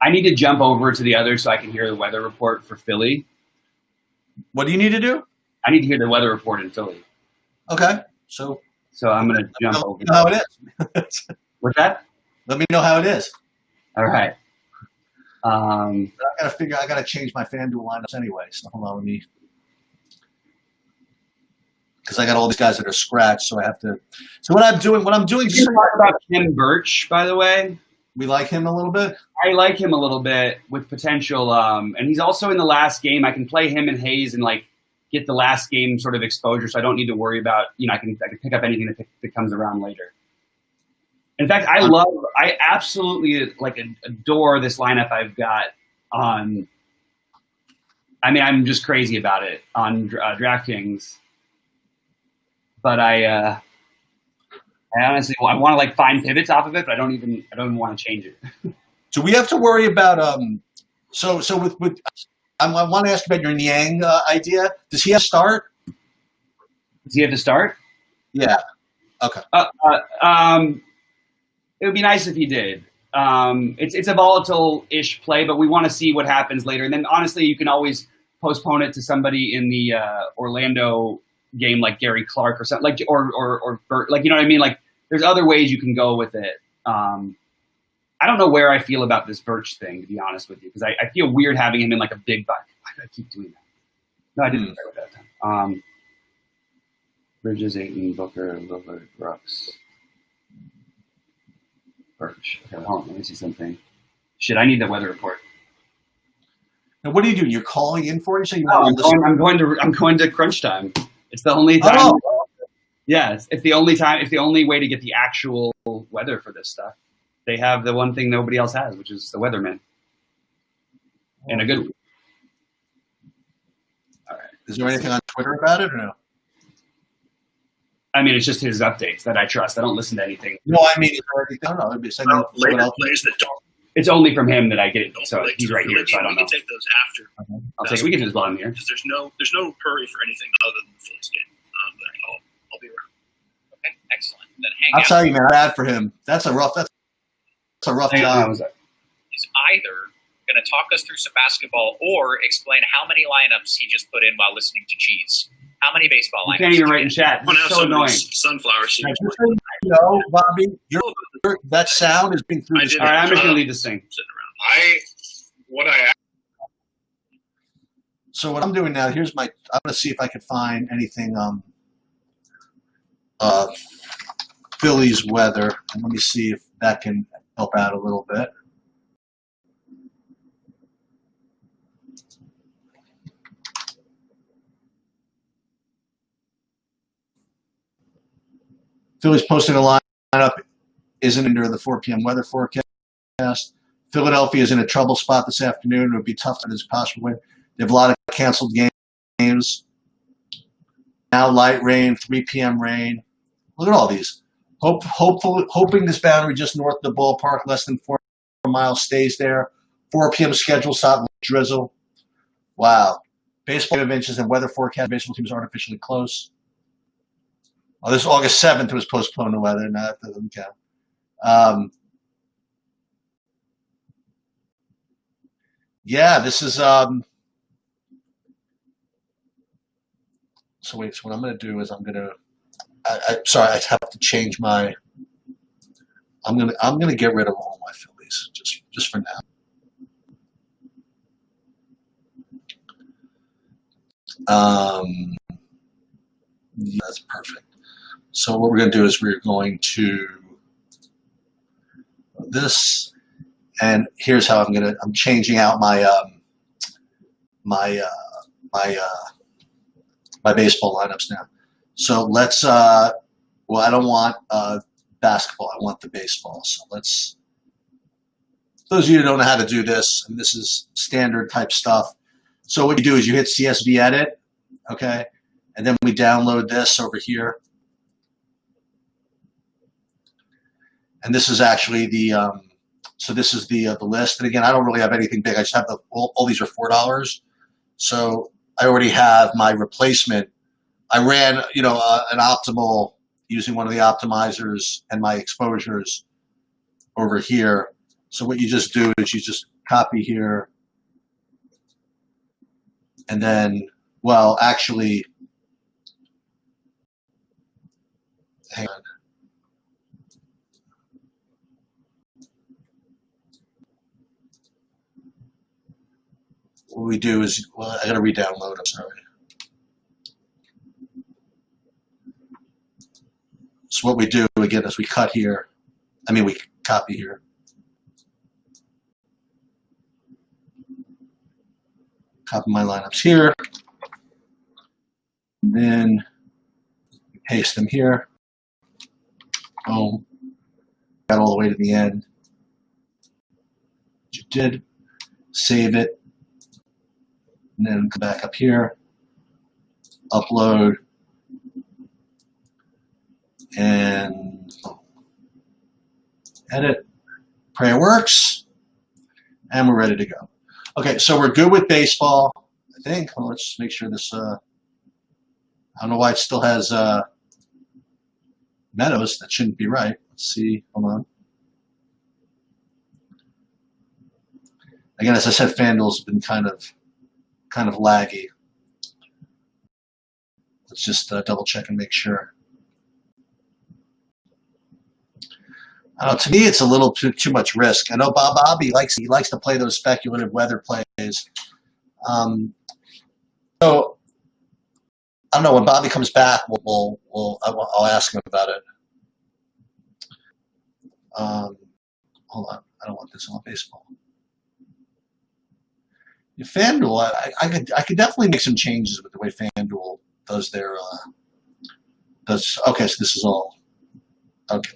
I need to jump over to the other so I can hear the weather report for Philly. What do you need to do? I need to hear the weather report in Philly. Okay. So I'm going to jump over. How it is. What's that? Let me know how it is. All right. I got to change my FanDuel lineups anyway. So hold on, let me. Because I got all these guys that are scratched, so I have to. So what I'm doing. You talk about Tim Birch, by the way. We like him a little bit. I like him a little bit with potential, and he's also in the last game. I can play him and Hayes and get the last game sort of exposure, so I don't need to worry about. I can pick up anything that comes around later. In fact, I absolutely adore this lineup I've got on. I mean, I'm just crazy about it on DraftKings. But I honestly, I want to find pivots off of it, but I don't even want to change it. Do we have to worry about So with I want to ask about your Niang idea. Does he have to start? Does he have to start? Yeah. Okay. It would be nice if he did. It's a volatile-ish play, but we want to see what happens later. And then honestly, you can always postpone it to somebody in the Orlando game, like Gary Clark or something, like or Bert, like, you know what I mean? Like, there's other ways you can go with it. I don't know where I feel about this Birch thing, to be honest with you, because I feel weird having him in like a big buck. Why do I keep doing that? No, I didn't start with that time. Bridges, Ayton, Booker, Lillard, Brooks, Birch. Okay, hold on, let me see something. Shit, I need the weather report. Now, what are you doing? You're calling in for it? So I'm going to crunch time. It's the only time. Oh. Yeah, it's the only time. It's the only way to get the actual weather for this stuff. They have the one thing nobody else has, which is the weatherman. And a good one. All right. Is there anything on Twitter about it or no? I mean, it's just his updates that I trust. I don't listen to anything. No, I mean, I don't know. Maybe later plays that don't. It's only from him that I get it. So he's right here, so I don't know. We can take those after. I'll take it. We can just bottom here. Because there's no hurry for anything other than the Phillies game. But I'll be around. Okay, excellent. Then hang I'll tell you, man, bad for him. That's a rough job. He's either going to talk us through some basketball or explain how many lineups he just put in while listening to Cheese. How many baseball lineups? You can't even write in chat. It's so annoying. Sunflower seeds. No, Bobby, that sound is being through. All right, I'm just going to leave this thing. So what I'm doing now, I'm going to see if I can find anything Phillies weather, and let me see if that can help out a little bit. Phillies posting a lineup isn't under the 4 p.m. weather forecast. Philadelphia is in a trouble spot this afternoon. It would be tough to this possible win. They have a lot of canceled games. Now light rain, 3 p.m. rain. Look at all these. Hoping this boundary just north of the ballpark, less than 4 miles, stays there. 4 p.m. schedule stop, drizzle. Wow. Baseball of inches and weather forecast. Baseball teams are artificially close. Oh, this is August 7th. It was postponed to weather. No, that doesn't count. Yeah, this is so wait, so what I'm going to do is I'm sorry, I have to change my I'm going to get rid of all my Phillies just for now. Yeah, that's perfect. So what we're going to do is we're going to this, and here's how I'm changing out my my baseball lineups now. So let's well, I don't want basketball. I want the baseball. So those of you who don't know how to do this, and this is standard type stuff. So what you do is you hit CSV edit, okay, and then we download this over here. And this is actually the so this is the list. And again, I don't really have anything big. I just have all these are $4. So I already have my replacement. I ran an optimal using one of the optimizers and my exposures over here. So what you just do is you just copy here, and then, well, actually, hang on. What we do is, well, I got to re-download. I'm sorry. So what we do again is we cut here. I mean, we copy here. Copy my lineups here. And then paste them here. Boom. Got all the way to the end. What you did. Save it. And then come back up here, upload, and edit. Pray it works. And we're ready to go. Okay, so we're good with baseball, I think. Well, let's just make sure this, I don't know why it still has Meadows. That shouldn't be right. Let's see, hold on. Again, as I said, FanDuel's been kind of laggy. Let's just double check and make sure. I don't know, to me, it's a little too much risk. I know Bobby likes to play those speculative weather plays. So I don't know, when Bobby comes back, I'll ask him about it. Hold on, I don't want this on baseball. FanDuel, I could definitely make some changes with the way FanDuel does their okay, so this is all good.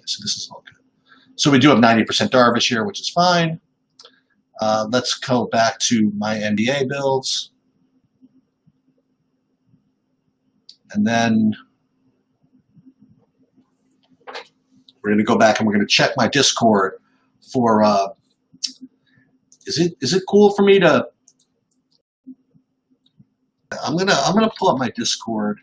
So we do have 90% Darvish here, which is fine. Let's go back to my NBA builds. And then we're going to go back and we're going to check my Discord for is it cool for me to I'm gonna pull up my Discord.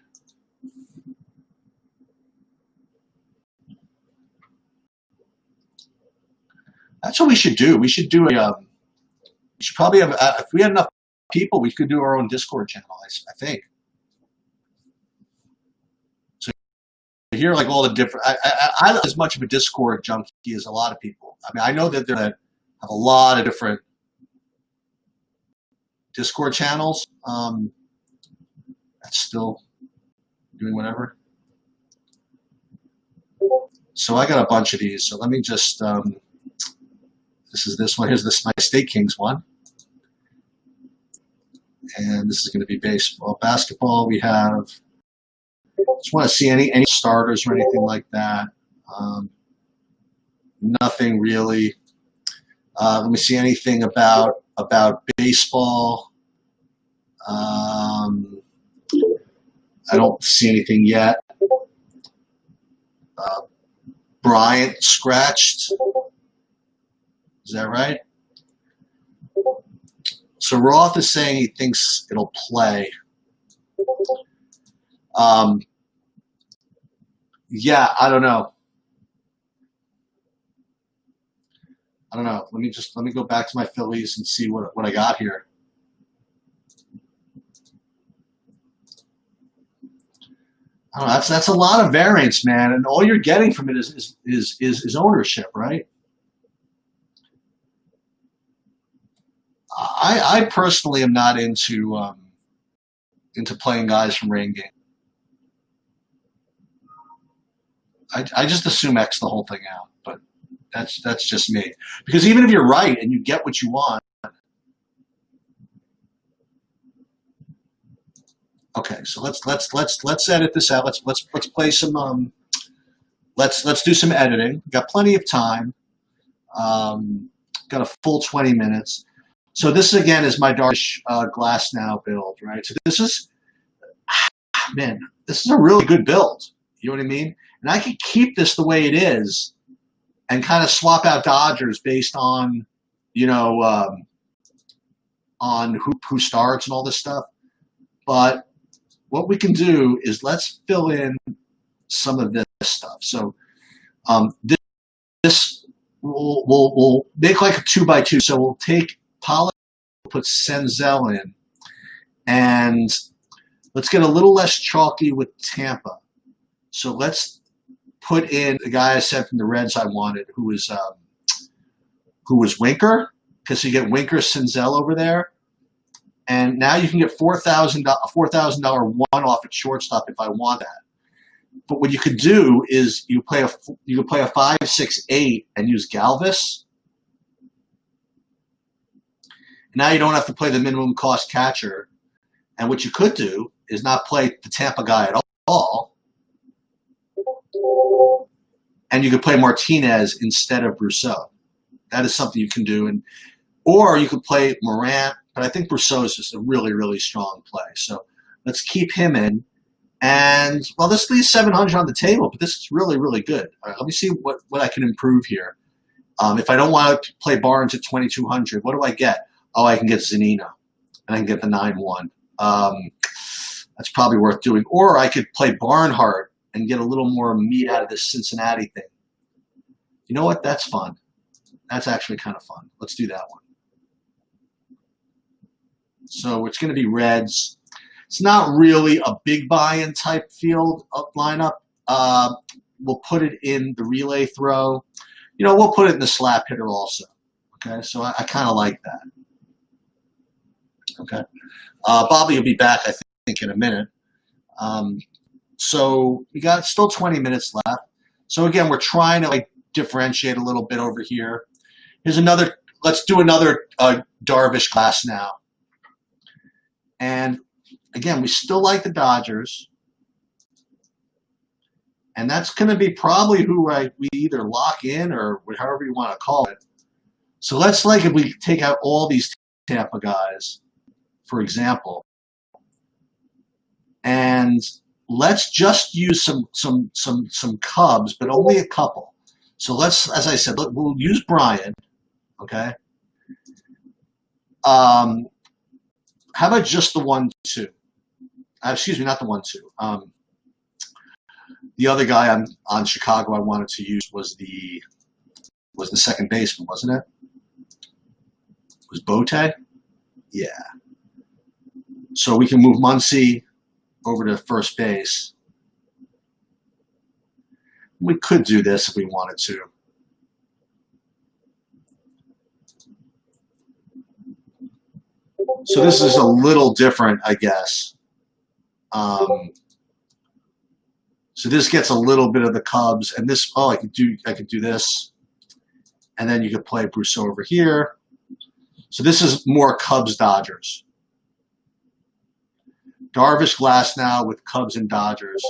That's what we should do. We should do a. We should probably have. If we had enough people, we could do our own Discord channel. I think. So here, like all the different. I'm not as much of a Discord junkie as a lot of people. I mean, I know that they have a lot of different Discord channels. That's still doing whatever. So I got a bunch of these. So let me just. This is this one. Here's my State Kings one. And this is going to be baseball. Basketball, we have, just want to see any starters or anything like that. Nothing really. Let me see anything about baseball. I don't see anything yet. Bryant scratched. Is that right? So Roth is saying he thinks it'll play. Yeah, I don't know. Let me go back to my Phillies and see what I got here. I don't know, that's a lot of variance, man, and all you're getting from it is ownership, right? I personally am not into playing guys from rain game. I just assume X the whole thing out, but that's just me. Because even if you're right and you get what you want, okay. So let's edit this out. Let's play some. Let's do some editing. We've got plenty of time. Got a full 20 minutes. So this again is my Darvish Glass Now build, right? So this is, man, this is a really good build. You know what I mean? And I could keep this the way it is, and kind of swap out Dodgers based on, you know, on who starts and all this stuff. But what we can do is let's fill in some of this stuff. So this we'll make like a 2x2. So we'll take Pollock, put Senzel in, and let's get a little less chalky with Tampa. So let's put in the guy I said from the Reds I wanted, who was Winker, because you get Winker, Senzel over there, and now you can get $4,000 one off at shortstop if I want that. But what you could do is you could play a 5, 6, 8 and use Galvis. Now you don't have to play the minimum cost catcher. And what you could do is not play the Tampa guy at all. And you could play Martinez instead of Brousseau. That is something you can do. Or you could play Morant, but I think Brousseau is just a really, really strong play. So let's keep him in. And, well, this leaves 700 on the table, but this is really, really good. All right, let me see what I can improve here. If I don't want to play Barnes at 2,200, what do I get? Oh, I can get Zanina, and I can get the 9-1. That's probably worth doing. Or I could play Barnhart and get a little more meat out of this Cincinnati thing. You know what? That's fun. That's actually kind of fun. Let's do that one. So it's going to be Reds. It's not really a big buy-in type field lineup. We'll put it in the relay throw. You know, we'll put it in the slap hitter also. Okay, so I kind of like that. Okay. Bobby will be back, I think, in a minute. So we got still 20 minutes left. So again, we're trying to like differentiate a little bit over here. Here's another. Let's do another Darvish class now. And again, we still like the Dodgers. And that's going to be probably who we either lock in or however you want to call it. So let's like if we take out all these Tampa guys, for example, and let's just use some Cubs, but only a couple. So let's, as I said, we'll use Brian. Okay. How about just the 1-2? Excuse me, not the 1-2. The other guy on Chicago I wanted to use was the second baseman, wasn't it? Was Bote? Yeah. So we can move Muncy over to first base. We could do this if we wanted to. So this is a little different, I guess. So this gets a little bit of the Cubs, and this. Oh, I could do this, and then you could play Brousseau over here. So this is more Cubs Dodgers. Darvish Glass now with Cubs and Dodgers.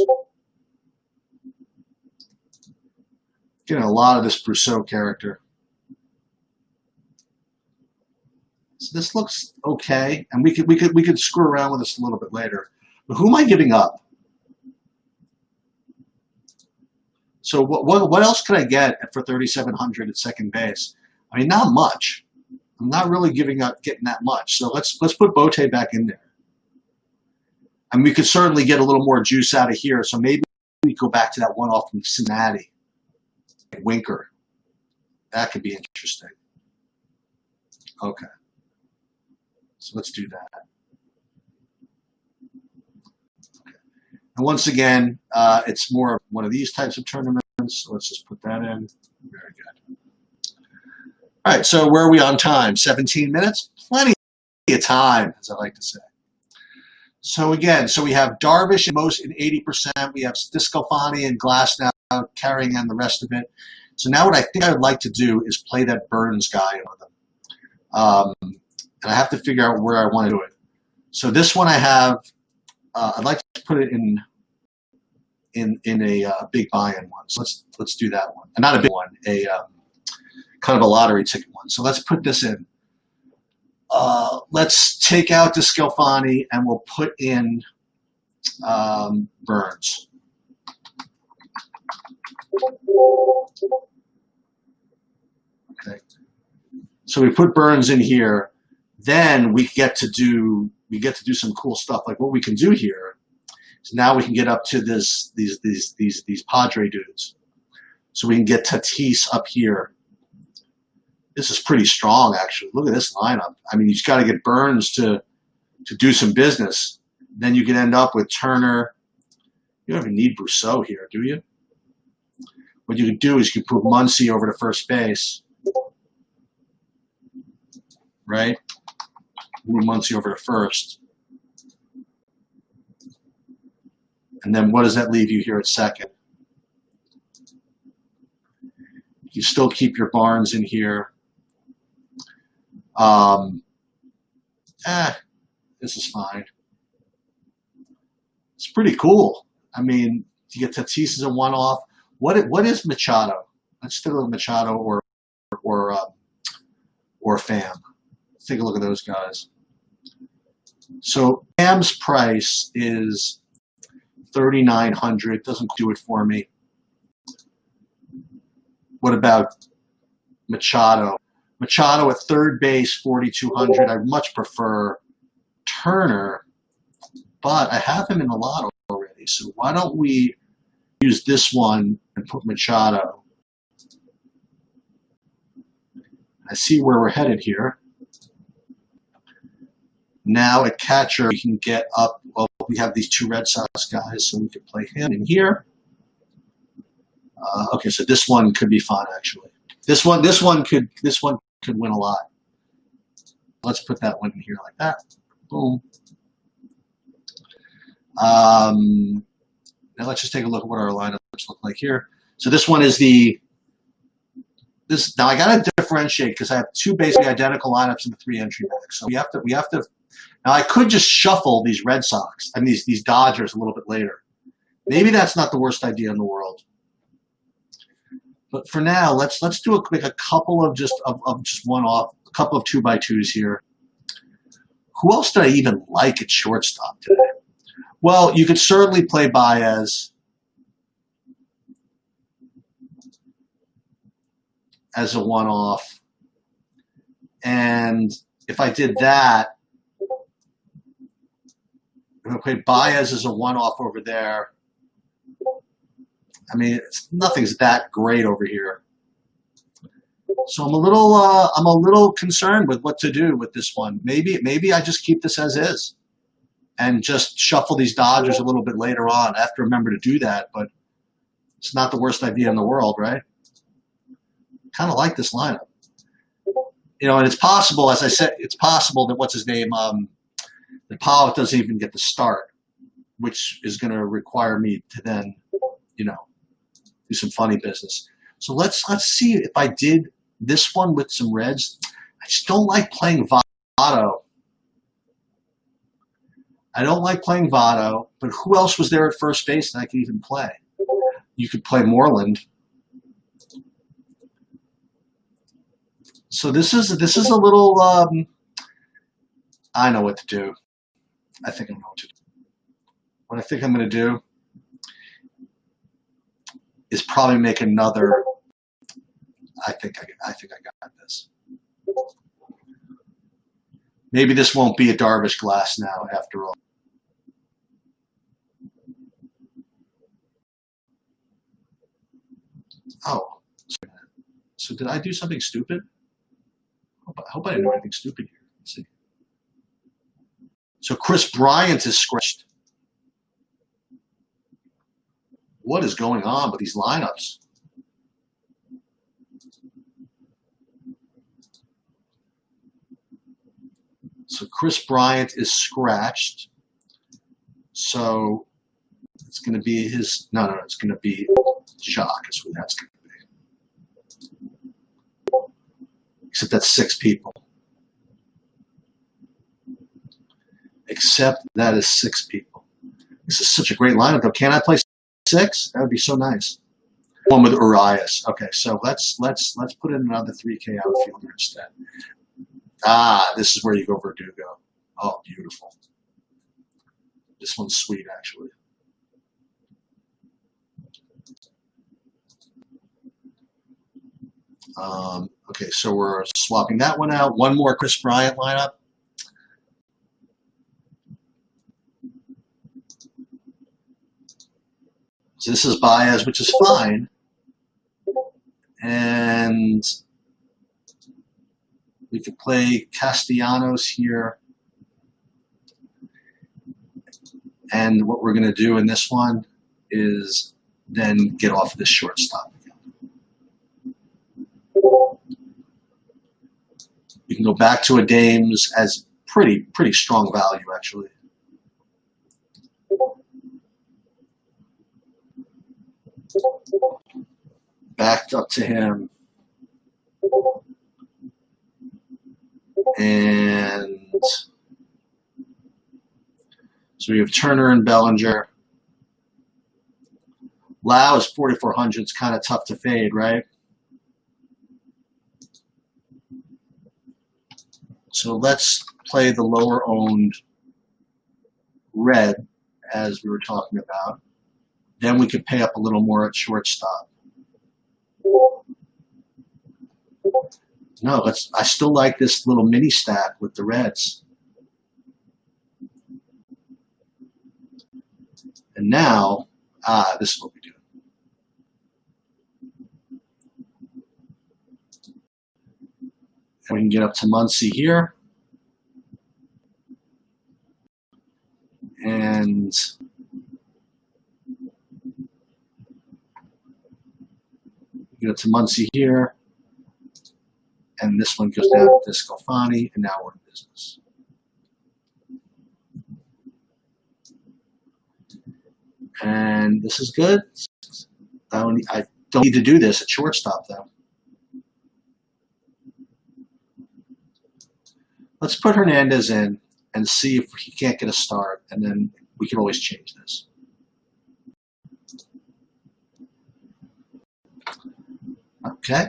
Getting a lot of this Brousseau character. So this looks okay, and we could screw around with this a little bit later. But who am I giving up? So what else could I get for 3,700 at second base? I mean, not much. I'm not really getting that much. So let's put Bote back in there. And we could certainly get a little more juice out of here. So maybe we go back to that one off from Cincinnati. Winker. That could be interesting. Okay. So let's do that. Okay. And once again, it's more of one of these types of tournaments. So let's just put that in. Very good. All right, so where are we on time? 17 minutes? Plenty of time, as I like to say. So again, we have Darvish in 80%. We have Discofani and Glass now carrying on the rest of it. So now what I think I would like to do is play that Burns guy over them. And I have to figure out where I want to do it. So this one I have, I'd like to put it in a big buy-in one. So let's do that one. Not a big one, a kind of a lottery ticket one. So let's put this in. Let's take out Discofani and we'll put in Burns. Okay. So we put Burns in here. Then we get to do some cool stuff. Like what we can do here is now we can get up to these Padre dudes. So we can get Tatis up here. This is pretty strong, actually. Look at this lineup. I mean, you just got to get Burns to do some business. Then you can end up with Turner. You don't even need Brousseau here, do you? What you can do is you can put Muncy over to first base. Right? Move Muncy over to first. And then what does that leave you here at second? You still keep your Barnes in here. This is fine. It's pretty cool. I mean, you get Tatis as a one-off. What is Machado? Let's stick with Machado or Pham. Let's take a look at those guys. So Pham's price is $3,900. Doesn't do it for me. What about Machado. Machado at third base, 4,200. I much prefer Turner, but I have him in the lot already. So why don't we use this one and put Machado? I see where we're headed here. Now at catcher, we can get up. Well, we have these two Red Sox guys, so we could play him in here. Okay, so this one could be fun actually. This one could win a lot. Let's put that one in here like that. Boom. Now let's just take a look at what our lineups look like here. So this one is now I gotta differentiate because I have two basically identical lineups in the 3 entry bag. So we have to. Now I could just shuffle these Red Sox and these Dodgers a little bit later. Maybe that's not the worst idea in the world. But for now, let's do a couple of just one off, a couple of 2x2s here. Who else did I even like at shortstop today? Well, you could certainly play Baez as a one-off, and if I did that, I'm going to play Baez as a one-off over there. I mean, nothing's that great over here. So I'm a little concerned with what to do with this one. Maybe I just keep this as is and just shuffle these Dodgers a little bit later on. I have to remember to do that, but it's not the worst idea in the world, right? Kind of like this lineup. You know, and it's possible, as I said, it's possible that what's his name, that Pollock doesn't even get the start, which is going to require me to then, you know, do some funny business. So let's see if I did this one with some Reds. I just don't like playing Votto. I don't like playing Votto, but who else was there at first base that I could even play? You could play Moreland. So this is a little. I know what to do. I think I know what to do. What I think I'm going to do is probably make another. I think I got this. Maybe this won't be a Darvish glass now after all. Oh, so did I do something stupid? I hope I didn't do anything stupid here. Let's see. So Chris Bryant is scratched. What is going on with these lineups? So Chris Bryant is scratched. So it's going to be his. No, it's going to be Jacques. Is who that's going to be. Except that's 6 people. Except that is 6 people. This is such a great lineup, though. Can I play 6? That would be so nice. One with Urias. Okay, so let's put in another 3K outfielder instead. Ah, this is where you go Verdugo. Oh, beautiful. This one's sweet, actually. Okay, so we're swapping that one out. One more Chris Bryant lineup. So this is Baez, which is fine. And we could play Castellanos here. And what we're going to do in this one is then get off this shortstop. You can go back to a Dames as pretty strong value, actually. Backed up to him. And so we have Turner and Bellinger. Lau is 4,400. It's kind of tough to fade, right? So let's play the lower owned red, as we were talking about. Then we could pay up a little more at shortstop. No, I still like this little mini stack with the Reds. And now, this is what we do. And we can get up to Muncie here. And get up to Muncie here. And this one goes down to Scalfani, and now we're in business. And this is good. I don't need to do this at shortstop, though. Let's put Hernandez in and see if he can't get a start, and then we can always change this. Okay.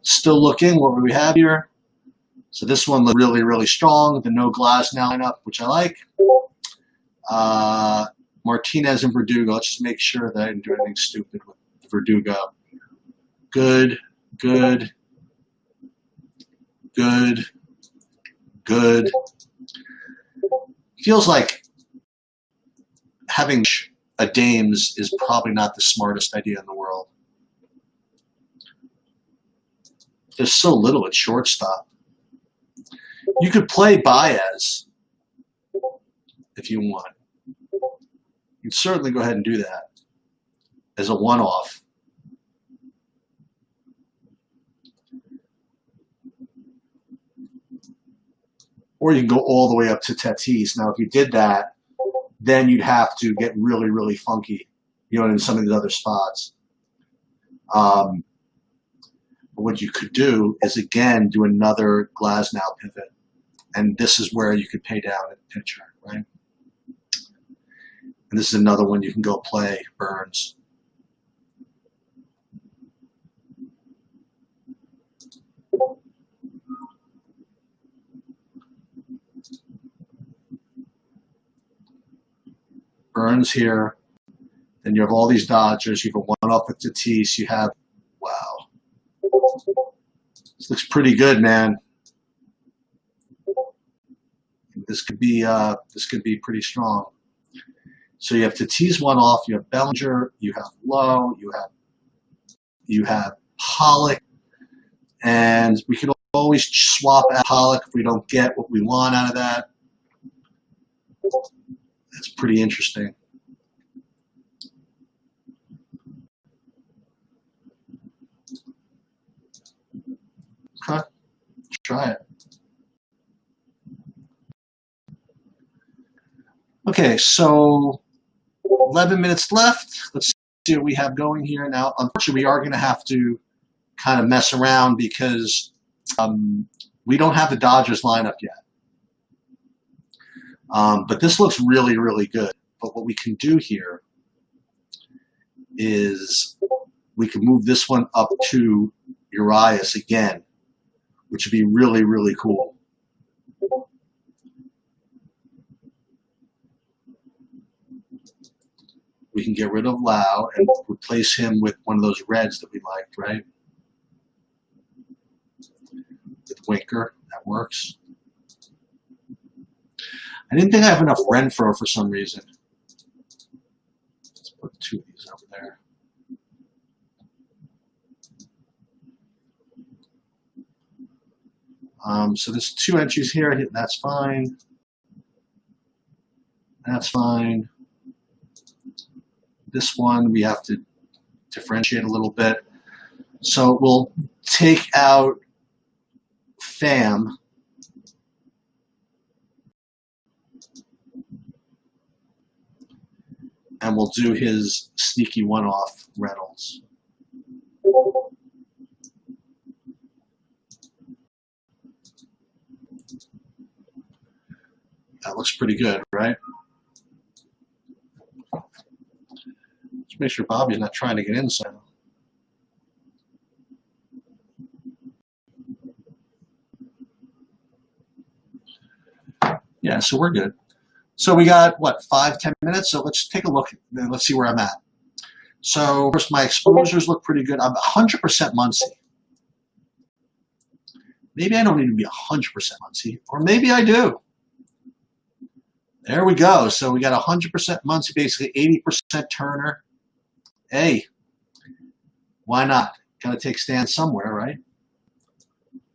Still looking what we have here. So this one looked really, really strong. The no Glasnow lineup, which I like. Martinez and Verdugo. Let's just make sure that I didn't do anything stupid with Verdugo. Good, good, good, good. Feels like having a Dames is probably not the smartest idea in the world. There's so little at shortstop. You could play Baez if you want. You can certainly go ahead and do that as a one-off. Or you can go all the way up to Tatis. Now, if you did that, then you'd have to get really, really funky, you know, in some of these other spots. What you could do is, again, do another Glasnow pivot. And this is where you could pay down at pitcher, right? And this is another one you can go play Burns. Burns here. Then you have all these Dodgers. You have a one-off with Tatis. You have, wow. This looks pretty good, man. This could be pretty strong. So you have Tatis one off. You have Bellinger. You have Lowe. You have Pollock, and we can always swap out Pollock if we don't get what we want out of that. That's pretty interesting. Okay, let's try it. Okay, so 11 minutes left. Let's see what we have going here. Now, unfortunately, we are going to have to kind of mess around because we don't have the Dodgers lineup yet. But this looks really, really good. But what we can do here is we can move this one up to Urias again, which would be really, really cool. We can get rid of Lau and replace him with one of those Reds that we liked, right? With Winker, that works. I didn't think I have enough Renfroe for some reason. Let's put two of these over there. So there's two entries here. That's fine. That's fine. This one we have to differentiate a little bit. So we'll take out Pham. And we'll do his sneaky one-off Reynolds. That looks pretty good, right? Let's make sure Bobby's not trying to get inside. Yeah, so we're good. So we got, what, 5-10 minutes? So let's take a look and let's see where I'm at. So first, my exposures look pretty good. I'm 100% Muncie. Maybe I don't need to be 100% Muncie, or maybe I do. There we go. So we got 100% Muncie, basically 80% Turner. Hey, why not? Got to take stands somewhere, right?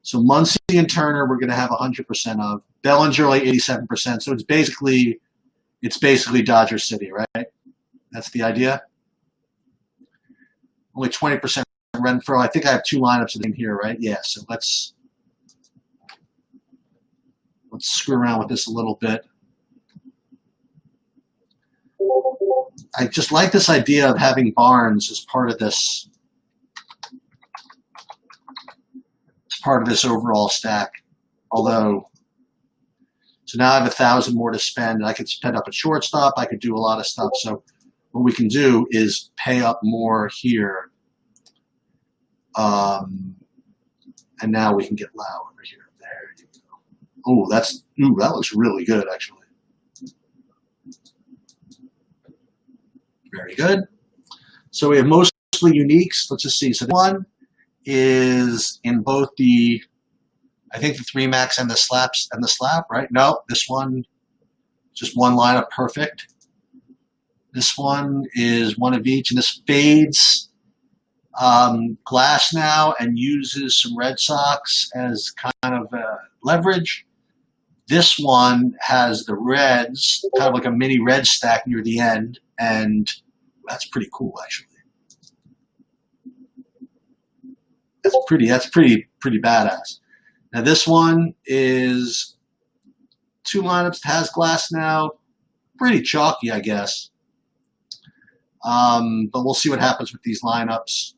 So Muncie and Turner, we're going to have 100% of. Bellinger, like 87%. So it's basically Dodger City, right? That's the idea. Only 20% Renfroe. I think I have 2 lineups in here, right? Yeah. So let's screw around with this a little bit. I just like this idea of having Barnes as part of this. Part of this overall stack. Although, so now I have 1,000 more to spend. I could spend up at shortstop. I could do a lot of stuff. So what we can do is pay up more here. And now we can get Lau over here. There you go. Oh, that looks really good, actually. Very good. So we have mostly uniques. Let's just see. So this one is in both the, I think the 3 max and the slap, right? No, this one, just one lineup, perfect. This one is one of each, and this fades glass now and uses some Red Sox as kind of leverage. This one has the Reds, kind of like a mini red stack near the end, and that's pretty cool, actually. That's pretty badass. Now this one is 2 lineups, has glass now. Pretty chalky, I guess. But we'll see what happens with these lineups.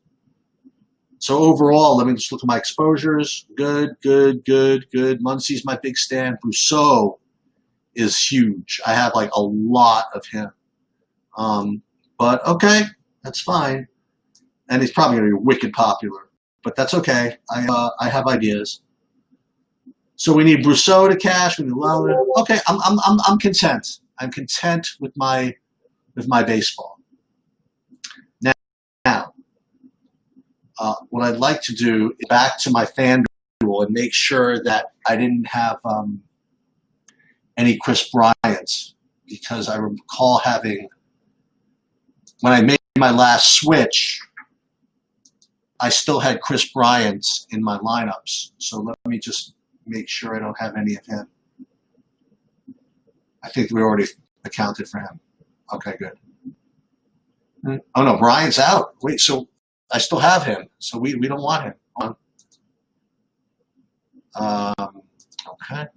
So overall, let me just look at my exposures. Good. Muncie's my big stand. Brousseau is huge. I have like a lot of him. But okay, that's fine. And he's probably going to be wicked popular. But that's okay. I have ideas. So we need Brousseau to cash. We need Lowry. Okay, I'm content. I'm content with my baseball. Now, what I'd like to do is back to my FanDuel and make sure that I didn't have any Chris Bryants, because I recall having, when I made my last switch, I still had Chris Bryant in my lineups. So let me just make sure I don't have any of him. I think we already accounted for him. Okay, good. Oh no, Bryant's out. Wait, so I still have him. So we don't want him. Okay.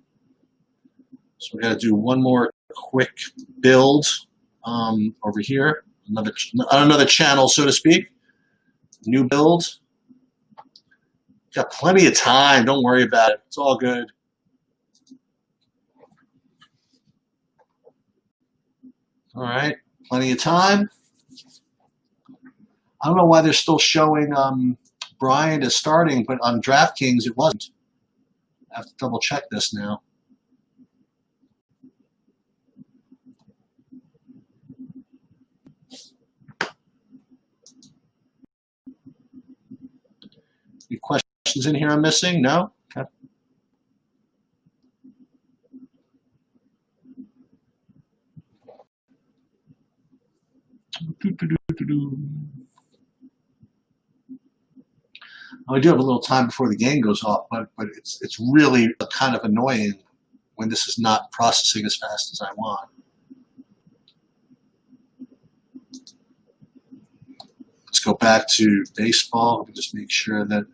So we got to do one more quick build over here. Another channel, so to speak. New build. Got plenty of time. Don't worry about it. It's all good. All right. Plenty of time. I don't know why they're still showing Bryant as starting, but on DraftKings it wasn't. I have to double check this now. Any questions in here I'm missing? No? Okay. I do have a little time before the game goes off, but it's really kind of annoying when this is not processing as fast as I want. Let's go back to baseball. Let me just make sure that.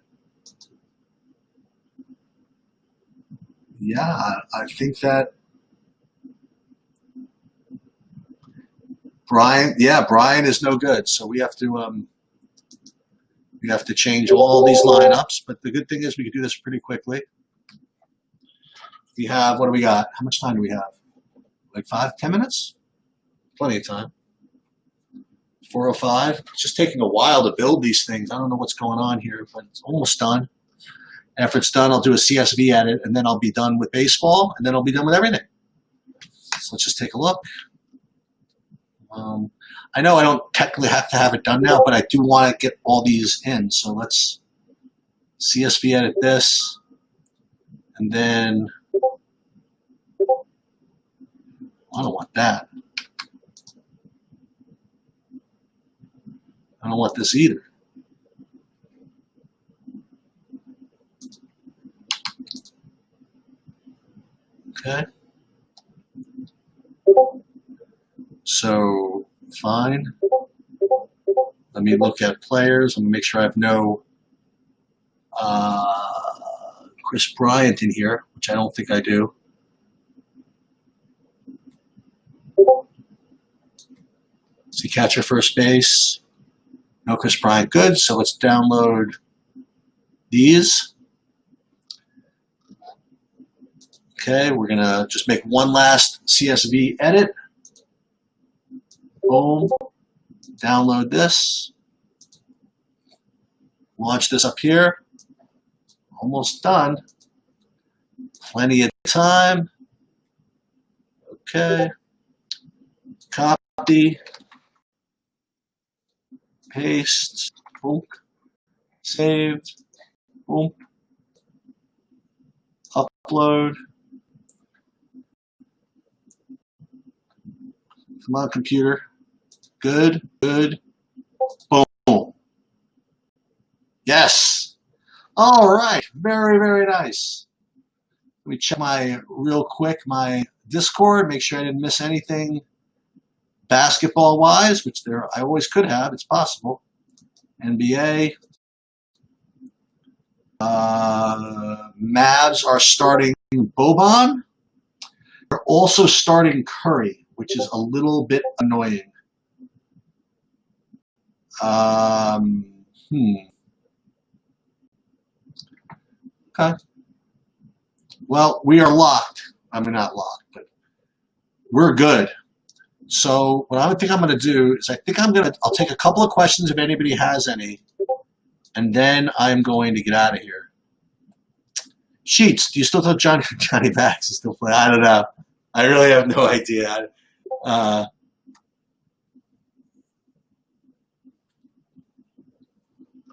Yeah, I think that Brian is no good. So we have to change all these lineups. But the good thing is we can do this pretty quickly. We have, what do we got? How much time do we have? Like 5-10 minutes? Plenty of time. 4:05. It's just taking a while to build these things. I don't know what's going on here, but it's almost done. After it's done, I'll do a CSV edit, and then I'll be done with baseball, and then I'll be done with everything. So let's just take a look. I know I don't technically have to have it done now, but I do want to get all these in. So let's CSV edit this. And then I don't want that. I don't want this either. Okay. So, fine. Let me look at players. Let me make sure I have no Chris Bryant in here, which I don't think I do. See, catcher, first base. No Chris Bryant. Good. So let's download these. Okay, we're going to just make one last CSV edit. Boom. Download this. Launch this up here. Almost done. Plenty of time. Okay. Copy. Paste. Boom. Saved. Boom. Upload. Come on, computer. Good, good. Boom. Yes. All right. Very, very nice. Let me check real quick my Discord, make sure I didn't miss anything basketball-wise, which I always could have. It's possible. NBA. Mavs are starting Boban. They're also starting Curry, which is a little bit annoying. Okay. Well, we are locked. I mean, not locked, but we're good. So what I think I'm going to do is I'll take a couple of questions if anybody has any, and then I'm going to get out of here. Sheets, do you still think Johnny Max is still playing? I don't know. I really have no idea.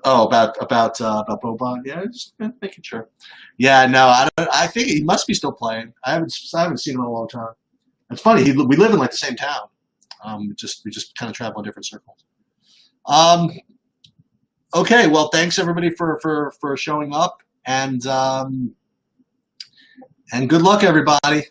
Oh, about Boban? Yeah, just making sure. Yeah, no, I think he must be still playing. I haven't seen him in a long time. It's funny. We live in like the same town. We just kind of travel in different circles. Okay, well, thanks everybody for showing up, and good luck, everybody.